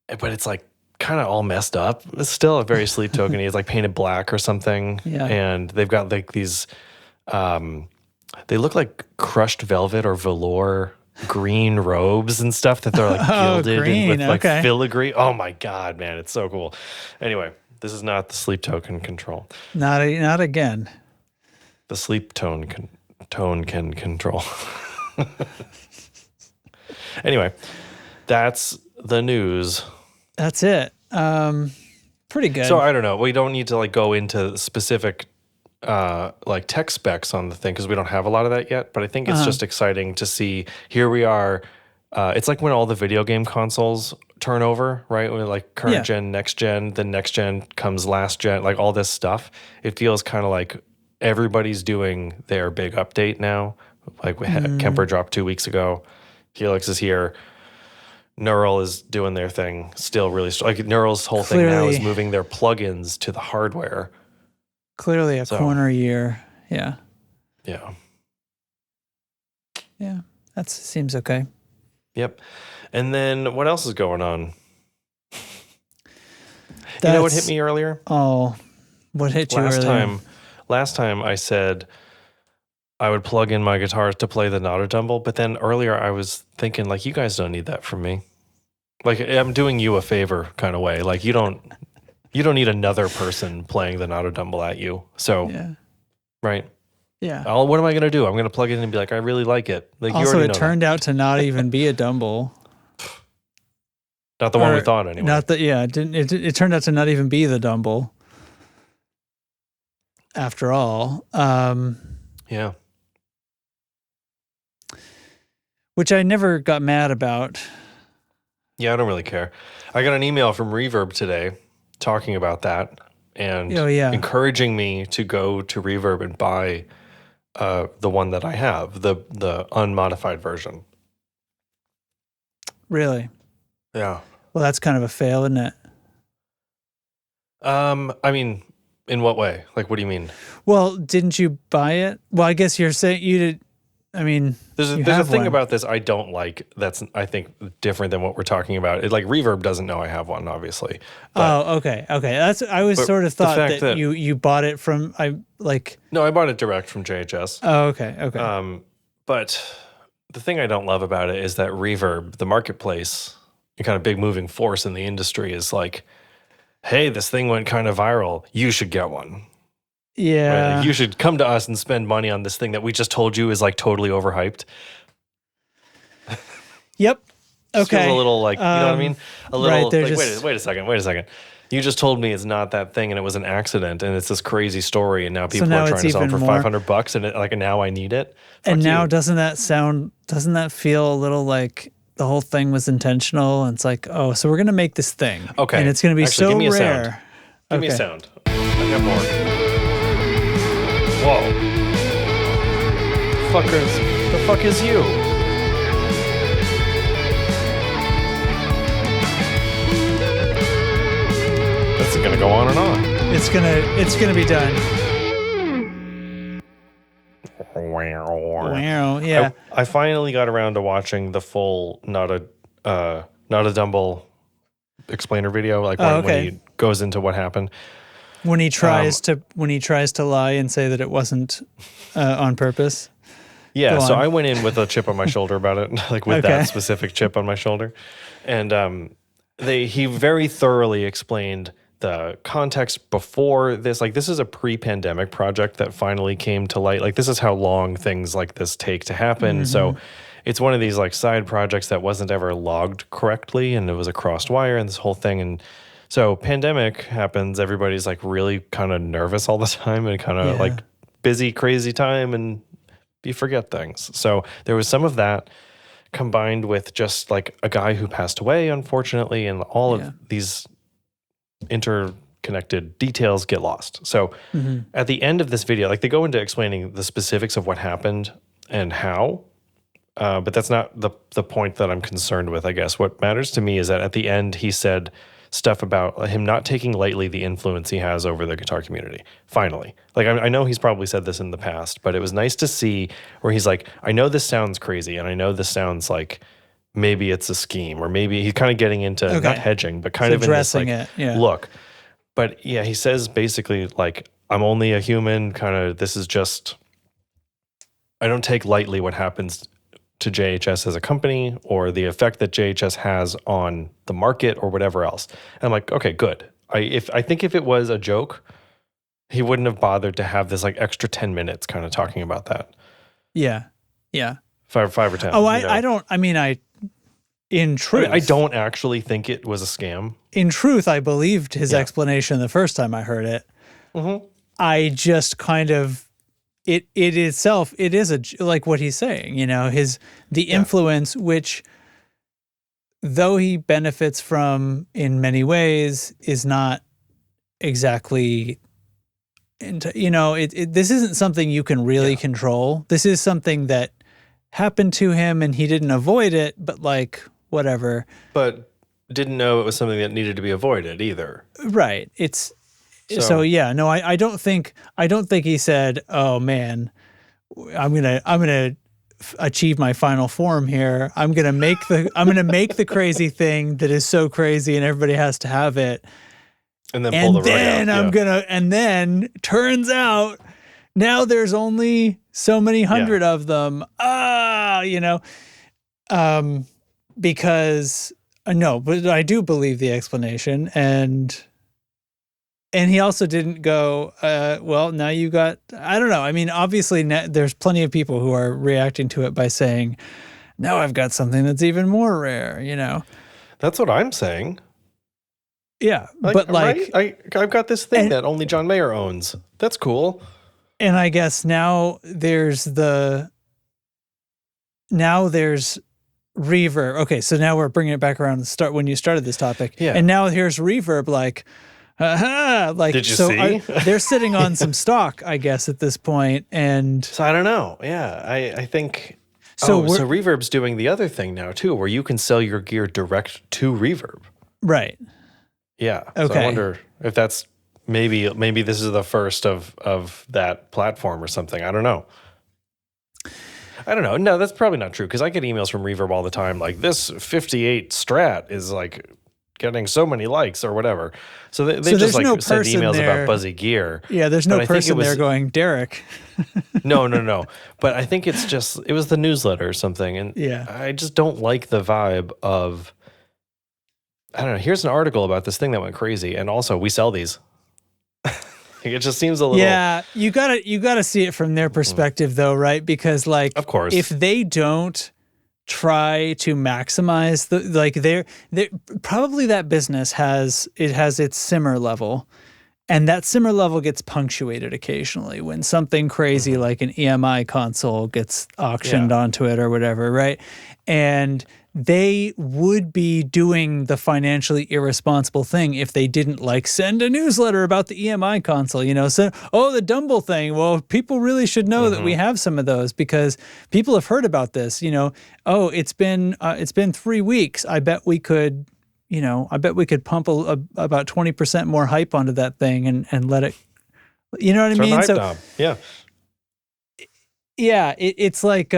it's like kind of all messed up. It's still a very Sleep Token-y. It's like painted black or something. Yeah. And they've got like these. They look like crushed velvet or velour. Green robes and stuff that they're like gilded and with like filigree. Oh my God, man, it's so cool. Anyway, this is not the Sleep Token control. Not again. The sleep tone can control. Anyway, that's the news. That's it. pretty good. So I don't know. We don't need to like go into specific like tech specs on the thing because we don't have a lot of that yet. But I think it's just exciting to see. Here we are. It's like when all the video game consoles turn over, right? When like current gen, next gen, then next gen comes last gen, like all this stuff. It feels kind of like everybody's doing their big update now. Like Kemper dropped 2 weeks ago. Helix is here. Neural is doing their thing still really strong. Like Neural's whole thing now is moving their plugins to the hardware. Clearly a corner year. Yeah. Yeah. Yeah. That seems okay. Yep. And then what else is going on? You know what hit me earlier? Oh, what hit you earlier? Last time I said I would plug in my guitars to play the Nautodumble, but then earlier I was thinking, like, you guys don't need that from me. Like, I'm doing you a favor kind of way. Like, you don't need another person playing the Nautodumble at you. So, right? Yeah. What am I going to do? I'm going to plug it in and be like, I really like it. Like, also, you already know it turned out to not even be a Dumble. Not the one we thought, anyway. Not that, yeah. It turned out to not even be the Dumble. After all, yeah. Which I never got mad about. Yeah, I don't really care. I got an email from Reverb today talking about that and encouraging me to go to Reverb and buy the one that I have, the unmodified version. Really? Yeah. Well, that's kind of a fail, isn't it? I mean, in what way? Like, what do you mean? Well, didn't you buy it? Well, I guess you're saying you did. I mean, there's a thing about this I don't like that's, I think, different than what we're talking about. Like, Reverb doesn't know I have one, obviously. But, okay. I was sort of thought that you bought it from, No, I bought it direct from JHS. Oh, okay. But the thing I don't love about it is that Reverb, the marketplace, a kind of big moving force in the industry, is like, hey, this thing went kind of viral. You should get one. Yeah. Right? Like, you should come to us and spend money on this thing that we just told you is like totally overhyped. Yep. Okay. Feels a little like, you know what I mean? A little right, like, wait a second. You just told me it's not that thing and it was an accident and it's this crazy story and now people are trying to sell it for $500 and now I need it. And now doesn't that feel a little like the whole thing was intentional? And it's like, oh, so we're going to make this thing. Okay. And it's going to be so give me a rare. Sound. Give me a sound. I got more. Whoa. Fuckers. The fuck is you? This is going to go on and on. It's gonna be done. Wow. Yeah. I finally got around to watching the full Not a Dumble explainer video, like when he goes into what happened. When he tries to lie and say that it wasn't on purpose. Yeah, so I went in with a chip on my shoulder about it, like with that specific chip on my shoulder, and he very thoroughly explained the context before this. Like, this is a pre-pandemic project that finally came to light. Like, this is how long things like this take to happen. Mm-hmm. So it's one of these like side projects that wasn't ever logged correctly, and it was a crossed wire and this whole thing. And so pandemic happens, everybody's like really kind of nervous all the time and kind of like busy, crazy time, and you forget things. So there was some of that combined with just like a guy who passed away, unfortunately, and all of these interconnected details get lost. So at the end of this video, like, they go into explaining the specifics of what happened and how, but that's not the point that I'm concerned with, I guess. What matters to me is that at the end, he said stuff about him not taking lightly the influence he has over the guitar community. Finally. Like, I know he's probably said this in the past, but it was nice to see where he's like, I know this sounds crazy, and I know this sounds like maybe it's a scheme, or maybe he's kind of getting into not hedging, but kind of addressing in this like look. But yeah, he says basically like, I'm only a human, kind of, this is just, I don't take lightly what happens to JHS as a company or the effect that JHS has on the market or whatever else. And I'm like, okay, good. I think if it was a joke, he wouldn't have bothered to have this like extra 10 minutes kind of talking about that. Yeah. Yeah. Five or 10. Oh, I don't, I mean, In I truth, mean, I don't actually think it was a scam. in truth, I believed his Yeah. explanation the first time I heard it. Mm-hmm. I just kind of it itself, it is like what he's saying, the influence, which though he benefits from in many ways, is not exactly, this isn't something you can really control. This is something that happened to him and he didn't avoid it, but like whatever. But didn't know it was something that needed to be avoided either. Right. So yeah, no, I don't think he said, "Oh man, I'm gonna achieve my final form here. I'm gonna make the crazy thing that is so crazy and everybody has to have it." And then pull the rug out. And then turns out now there's only so many hundred of them. Because no, but I do believe the explanation, and he also didn't go, well, now you got, I don't know. I mean, obviously there's plenty of people who are reacting to it by saying, now I've got something that's even more rare, That's what I'm saying. Yeah, but like, right? I've got this thing that only John Mayer owns. That's cool. And I guess now there's reverb. Okay, so now we're bringing it back around to start when you started this topic. Yeah. And now here's reverb, like, like, did you see? They're sitting on some stock, I guess, at this point. And so I don't know. Yeah, I think. So so Reverb's doing the other thing now too, where you can sell your gear direct to Reverb. Right. Yeah. Okay. So I wonder if that's maybe this is the first of that platform or something. I don't know. No, that's probably not true because I get emails from Reverb all the time like this 58 Strat is like getting so many likes or whatever. So they just like send emails about Buzzy gear. Yeah, there's no person there going, Derek. No. But I think it was the newsletter or something. And I just don't like the vibe of, I don't know, here's an article about this thing that went crazy. And also we sell these. It just seems a little. Yeah, you gotta see it from their perspective though, right? Because like, of course, if they don't try to maximize they're probably that business has its simmer level, and that simmer level gets punctuated occasionally when something crazy like an EMI console gets auctioned onto it or whatever, right? And they would be doing the financially irresponsible thing if they didn't like send a newsletter about the EMI console, So, the Dumble thing. Well, people really should know that we have some of those because people have heard about this. It's been 3 weeks. I bet we could, pump about 20% more hype onto that thing and let it. You know what I mean? So yeah, it's like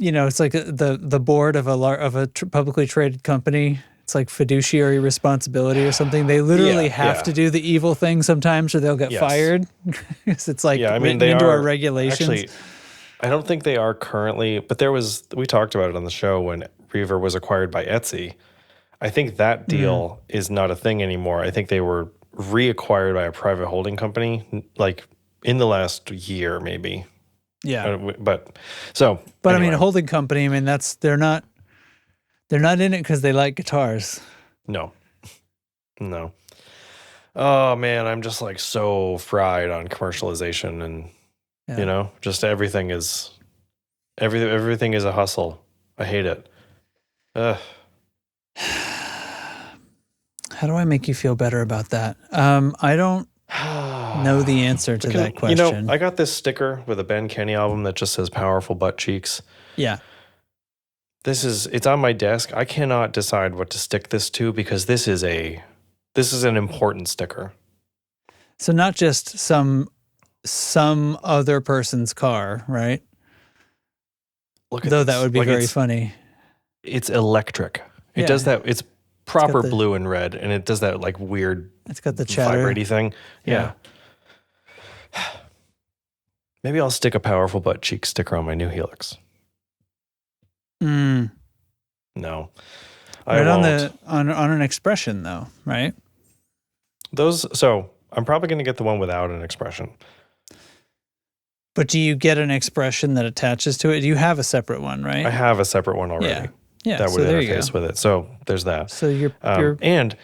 it's like the board of a publicly traded company. It's like fiduciary responsibility or something. They literally have to do the evil thing sometimes, or they'll get fired. It's like written into our regulations. Actually, I don't think they are currently, but we talked about it on the show when Reaver was acquired by Etsy. I think that deal is not a thing anymore. I think they were reacquired by a private holding company, like in the last year, maybe. Yeah, but anyway. I mean, a holding company. I mean, they're not in it because they like guitars. No. Oh man, I'm just like so fried on commercialization, and just everything is a hustle. I hate it. Ugh. How do I make you feel better about that? I don't know the answer to that question. I got this sticker with a Ben Kenny album that just says "Powerful Butt Cheeks." Yeah. It's on my desk. I cannot decide what to stick this to because this is an important sticker. So not just some other person's car, right? Though that would be very funny. It's electric. It does that. It's proper blue and red, and it does that like weird. It's got the chatter vibraty thing. Yeah. Maybe I'll stick a Powerful Butt Cheek sticker on my new Helix. No, I won't. on an expression though, right? So I'm probably going to get the one without an expression. But do you get an expression that attaches to it? You have a separate one, right? I have a separate one already. Yeah, that would so there you interface go. with it. So there's that. So you're And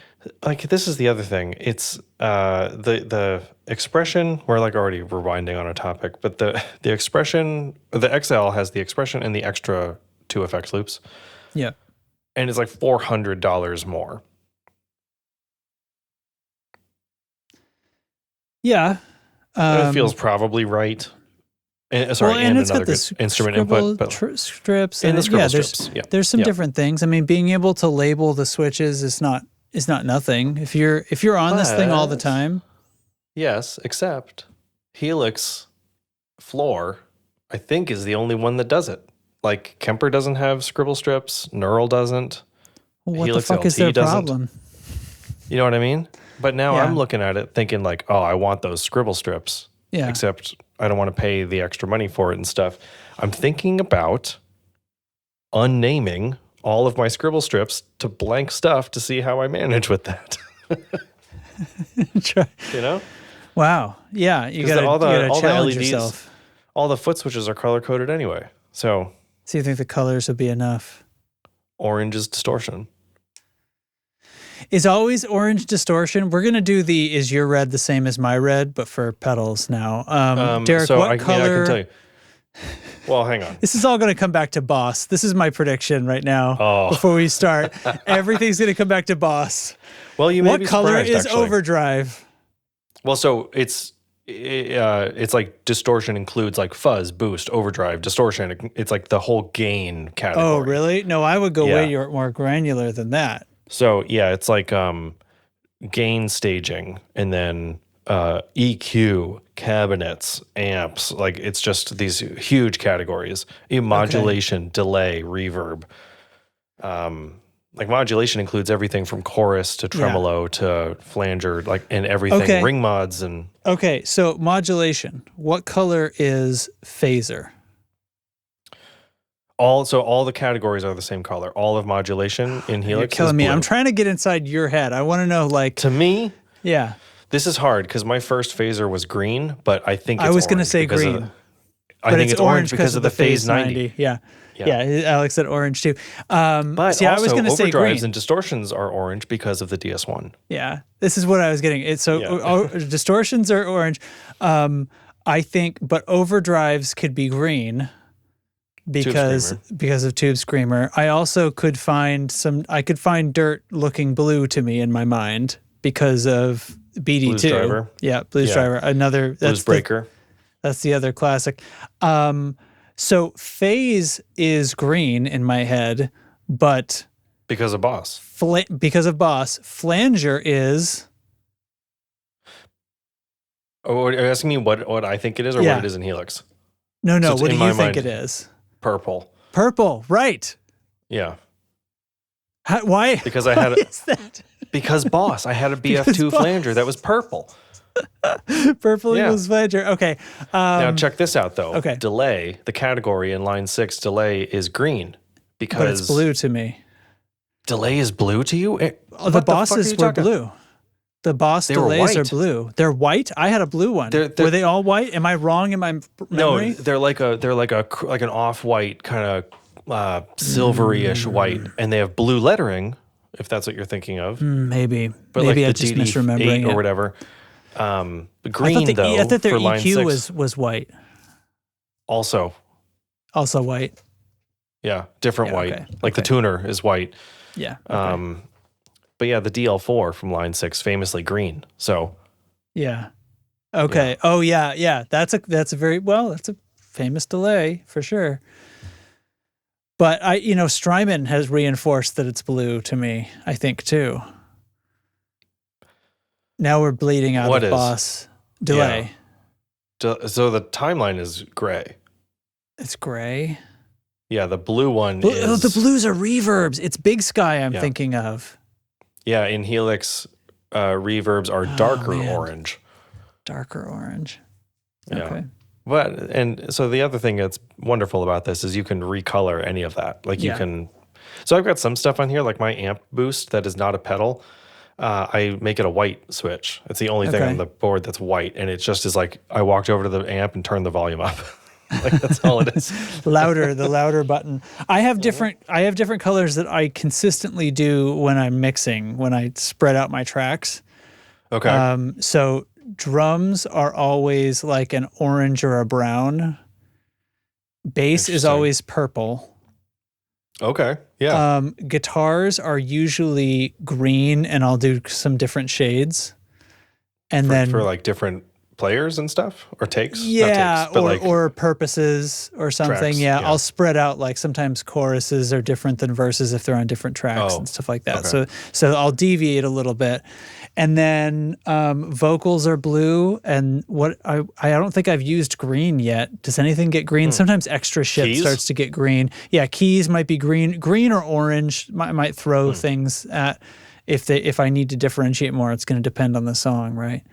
like this is the other thing. It's the expression. We're like already rewinding on a topic, but the expression, the XL has the expression and the extra 2 effects loops, yeah. and it's like $400 more. Yeah. It feels probably right. And, sorry, Well, and it's got another the good instrument scribble input, but strips and the scribble there's strips. Yeah, there's some yeah. different things. I mean, being able to label the switches is not nothing. If you're on this thing all the But- time, Yes, except Helix Floor, I think, is the only one that does it. Like Kemper doesn't have scribble strips, Neural doesn't. well, what Helix the fuck is LT their doesn't. problem? You know what I mean? But now Yeah. I'm looking at it thinking like, oh, I want those scribble strips. Yeah. Except I don't want to pay the extra money for it and stuff. I'm thinking about unnaming all of my scribble strips to blank stuff to see how I manage with that. You know? Wow. Yeah, you 'Cause gotta, all the- you gotta all the challenge LEDs yourself. All the foot switches are color coded anyway. So So you think the colors would be enough? orange is distortion. Is always orange distortion? We're gonna do the is your red the same as my red, but for pedals now. Derek, so what I color? can tell you. Well, hang on. This is all going to come back to Boss. This is my prediction right now. Oh. Before we start, everything's going to come back to Boss. Well, you may What be color surprised, is actually. overdrive? Well, so it's like distortion includes like fuzz, boost, overdrive, distortion. It's like the whole gain category. Oh, really? No, I would go way Yeah. more granular than that. So yeah, it's like gain staging and then EQ, cabinets, amps. Like it's just these huge categories. Modulation, delay, reverb. Like modulation includes everything from chorus to tremolo to flanger, like and everything. Okay. Ring mods and Okay, so modulation. What color is phaser? all the categories are the same color. All of modulation in Helix You're killing is me. blue. I'm trying to get inside your head. I want to know, like, To me, yeah. this is hard because my first phaser was green, but I think it's I was going to orange say because of green. the- I But think it's orange because of the phase 90. Yeah. Yeah. Yeah, Alex said orange too. But See, I was also going to say overdrives green. and distortions are orange because of the DS1. Yeah, this is what I was getting. Distortions are orange. I think, but overdrives could be green because of Tube Screamer. I also could find dirt looking blue to me in my mind because of BD2. Blues Driver. Yeah, Blues Yeah. Driver. Another Blues Breaker. That's the other classic. So phase is green in my head, but Because of Boss. because of Boss, flanger is Oh, are you asking me what I think it is or Yeah. what it is in Helix? no. So it's What do in you my think mind. it is? Purple. Purple, right? Yeah. Why? Because I had Why a, is that? because Boss, I had a BF2 Boss. flanger that was purple. Purple Yeah. equals flanger. Okay. Now check this out though. okay. Delay, the category in line 6, delay is green because But it's blue to me. Delay is blue to you? The What fuck are bosses you were talking- blue. The boss They were delays are white. blue. They're white. I had a blue one. They're- Were they all white? Am I wrong in my memory? No, they're like an off-white kind of silvery-ish white, and they have blue lettering, if that's what you're thinking of. Maybe. But Maybe like I the just DD8 misremembering or it. whatever. Green I thought their for line EQ 6 was white. also, Also white. yeah, different Yeah, white. okay, Like the okay. tuner is white. Yeah. Okay. But yeah, the DL4 from line 6 famously green. So Yeah. Okay. Yeah. Oh yeah, yeah. That's a famous delay for sure. But Strymon has reinforced that it's blue to me, I think too. Now we're bleeding out What of is? Boss delay. so the timeline is gray. It's gray. Yeah, the blue one Oh, is the blues are reverbs. It's Big Sky I'm Yeah. thinking of. Yeah, in Helix reverbs are darker man. orange. Darker orange. Yeah. Okay. But and so the other thing that's wonderful about this is you can recolor any of that. Like you Yeah. can. So I've got some stuff on here, like my amp boost that is not a pedal. I make it a white switch. It's the only thing Okay. on the board that's white, and it just is like I walked over to the amp and turned the volume up. Like that's all it is. Louder, the louder button. I have different colors that I consistently do when I'm mixing, when I spread out my tracks. Okay. So drums are always like an orange or a brown. Bass is Interesting. always purple. Okay. Yeah. Guitars are usually green, and I'll do some different shades. And then for like different players and stuff, or takes. yeah, Not takes, but like or purposes or something. tracks, Yeah, yeah. I'll spread out, like sometimes choruses are different than verses if they're on different tracks Oh, and stuff like that. okay. So I'll deviate a little bit. And then vocals are blue, and what I don't think I've used green yet. Does anything get green? Sometimes extra shit Keys? starts to get green. Yeah, keys might be green or orange. Might throw things at if I need to differentiate more. It's going to depend on the song, right?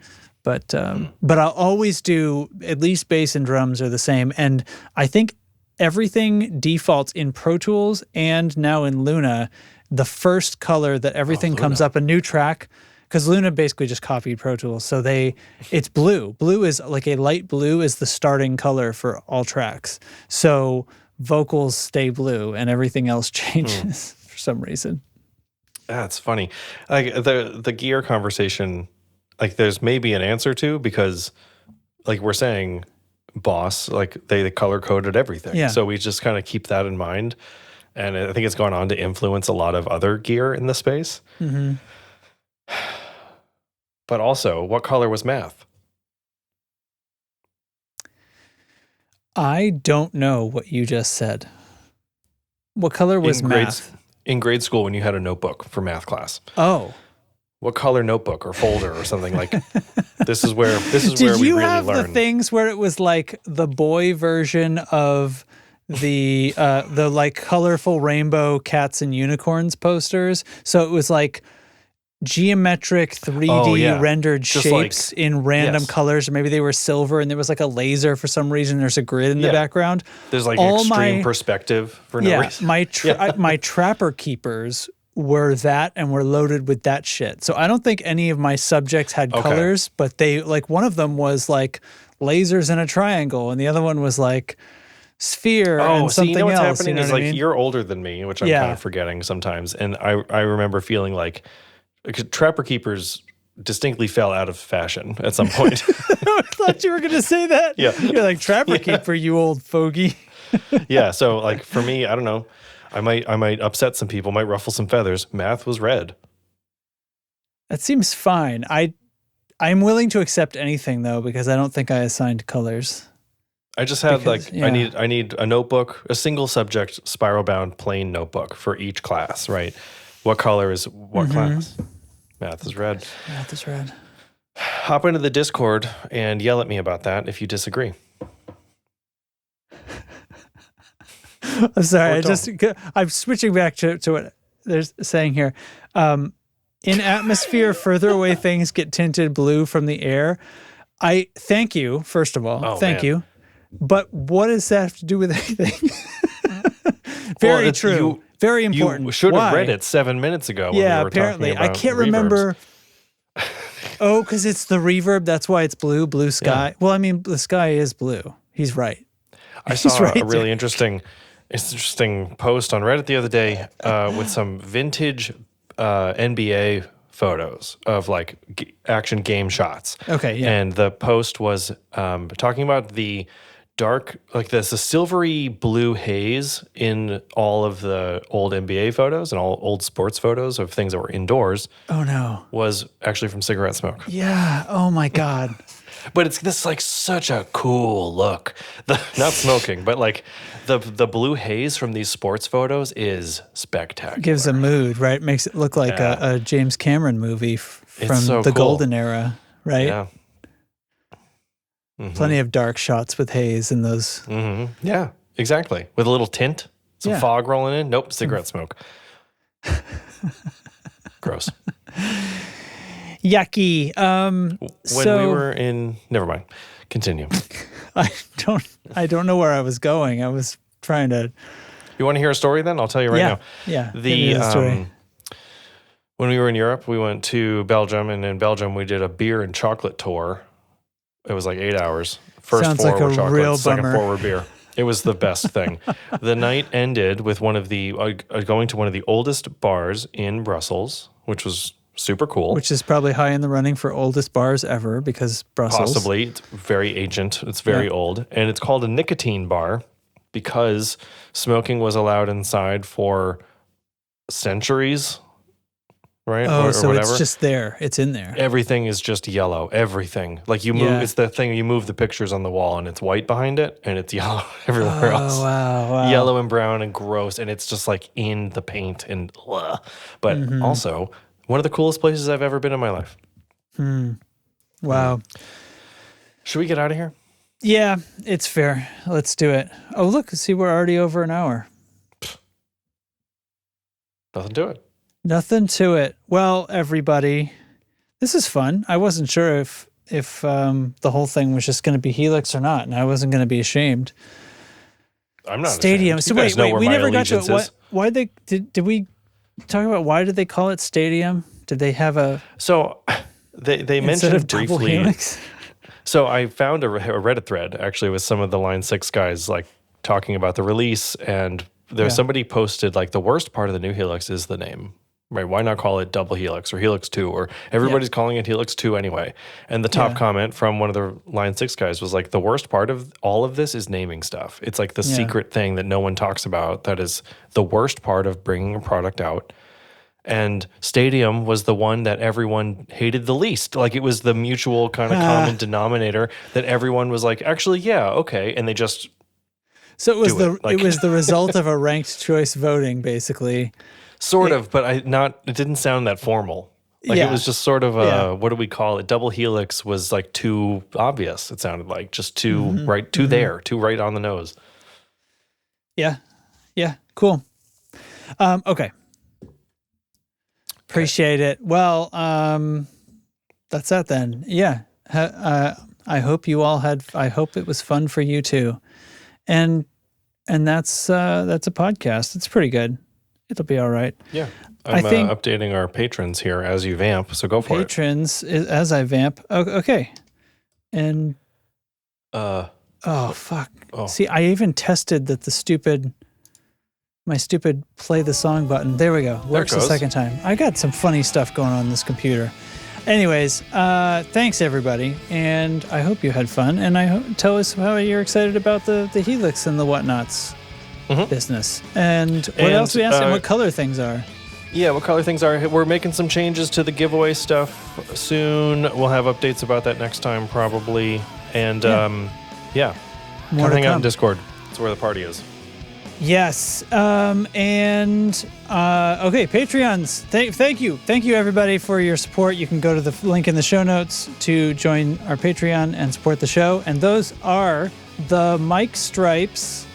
But I'll always do, at least bass and drums are the same. And I think everything defaults in Pro Tools and now in Luna. The first color that everything comes up, a new track, because Luna basically just copied Pro Tools. So it's blue. Blue is like a light blue is the starting color for all tracks. So vocals stay blue and everything else changes for some reason. That's funny. Like the gear conversation, like there's maybe an answer to, because like we're saying Boss, like they color coded everything. Yeah. So we just kind of keep that in mind. And I think it's gone on to influence a lot of other gear in the space. Mm-hmm. But also, what color was Math? I don't know what you just said. What color was Math? In grade school when you had a notebook for math class. Oh. What color notebook or folder or something like this is where we Did you really have learn. the things where it was like the boy version of the like colorful rainbow cats and unicorns posters? So it was like geometric 3D rendered Just shapes like, in random yes. colors, or maybe they were silver and there was like a laser for some reason. There's a grid in the background. There's like All extreme perspective for no reason. My Trapper Keepers were that and were loaded with that shit. So I don't think any of my subjects had colors, but they, like, one of them was like lasers in a triangle and the other one was like sphere and something you know what's else. happening You know is what I like mean? you're older than me, which I'm kind of forgetting sometimes. And I remember feeling like Trapper Keepers distinctly fell out of fashion at some point. I thought you were going to say that. Yeah. You're like, Trapper Keeper, you old fogey. Yeah. So like for me, I don't know. I might upset some people, might ruffle some feathers. Math was red. That seems fine. I'm willing to accept anything though, because I don't think I assigned colors. I just had I need a notebook, a single subject spiral bound plain notebook for each class, right? What color is what class? Math is red. Math is red. Hop into the Discord and yell at me about that if you disagree. I'm sorry. I'm switching back to what they're saying here. In atmosphere, further away things get tinted blue from the air. I thank you, first of all. Thank you. But what does that have to do with anything? Very true. Very important. You should have read it 7 minutes ago. When we were apparently. talking about I can't reverbs. remember. Oh, because it's the reverb. That's why it's blue sky. Yeah. Well, I mean, the sky is blue. He's right. I saw a really interesting post on Reddit the other day with some vintage NBA photos of like action game shots. Okay, yeah. And the post was talking about the dark, like the silvery blue haze in all of the old NBA photos and all old sports photos of things that were indoors. Oh no. Was actually from cigarette smoke. Yeah. Oh my God. But it's this like such a cool look. Not smoking, but like the blue haze from these sports photos is spectacular. Gives a mood, right? Makes it look like a James Cameron movie from so the cool. golden era, right? Yeah. Mm-hmm. Plenty of dark shots with haze in those. Mm-hmm. Yeah, exactly. With a little tint, some fog rolling in. Nope, cigarette smoke. Gross. Yucky. When we were in, never mind. Continue. I don't know where I was going. I was trying to. You want to hear a story then? I'll tell you right now. Yeah. The story. When we were in Europe, we went to Belgium, and in Belgium we did a beer and chocolate tour. It was like 8 hours. First Sounds four like were a chocolate, real second bummer. four were beer. It was the best thing. The night ended with going to one of the oldest bars in Brussels, which was super cool. Which is probably high in the running for oldest bars ever because Brussels. Possibly. It's very ancient. It's very old. And it's called a nicotine bar because smoking was allowed inside for centuries, right? Oh, or so whatever. it's just there. It's in there. Everything is just yellow. Everything. Like you move, it's the thing, you move the pictures on the wall and it's white behind it and it's yellow everywhere else. Oh, wow. Yellow and brown and gross. And it's just like in the paint and But also, one of the coolest places I've ever been in my life. Wow. Should we get out of here? Yeah, it's fair. Let's do it. Oh, look, see, we're already over an hour. Nothing to it. Nothing to it. Well, everybody, this is fun. I wasn't sure if the whole thing was just going to be Helix or not, and I wasn't going to be ashamed. I'm not Stadium. ashamed. So You guys know wait, where we my never got to it. allegiance is. Why did we talk about why did they call it Stadium? Did they have a So they instead mentioned of double briefly. Helix? So I found a Reddit thread actually with some of the Line 6 guys like talking about the release, and there's somebody posted like the worst part of the new Helix is the name. Right? Why not call it double Helix or Helix 2 or everybody's calling it Helix 2 anyway. And the top comment from one of the Line 6 guys was like, the worst part of all of this is naming stuff. It's like the secret thing that no one talks about that is the worst part of bringing a product out. And Stadium was the one that everyone hated the least. Like it was the mutual kind of common denominator that everyone was like, actually, yeah, okay. And they just So it was it was the result of a ranked choice voting, basically. Sort of, but it didn't sound that formal. Like it was just sort of what do we call it? Double Helix was like too obvious. It sounded like just too right, too right on the nose. Yeah. Yeah. Cool. Okay. Appreciate it. Well, that's that then. Yeah. I hope you all I hope it was fun for you too. And that's a podcast. It's pretty good. It'll be all right. Yeah. I'm updating our patrons here as you vamp, so go for it. Patrons as I vamp. Okay. And oh fuck. Oh. See, I even tested that my stupid play the song button. There we go. Works the second time. I got some funny stuff going on this computer. Anyways, thanks everybody, and I hope you had fun. And tell us how you're excited about the Helix and the whatnots business, and what else we asked, and what color things are. Yeah, what color things are. We're making some changes to the giveaway stuff soon. We'll have updates about that next time probably. And come hang out in Discord. That's where the party is. Yes. Okay, Patreons. Thank you everybody for your support. You can go to the link in the show notes to join our Patreon and support the show. And those are the Mike Stripes,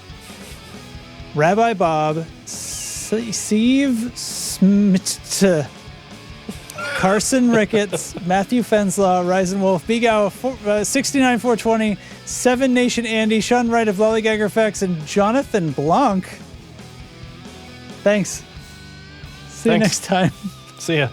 Rabbi Bob, Steve Smith, Carson Ricketts, Matthew Fenslaw, Ryzen Wolf, Bigow, 69420, Seven Nation Andy, Sean Wright of Lollygagger Effects, and Jonathan Blanc. Thanks. See you next time. See ya.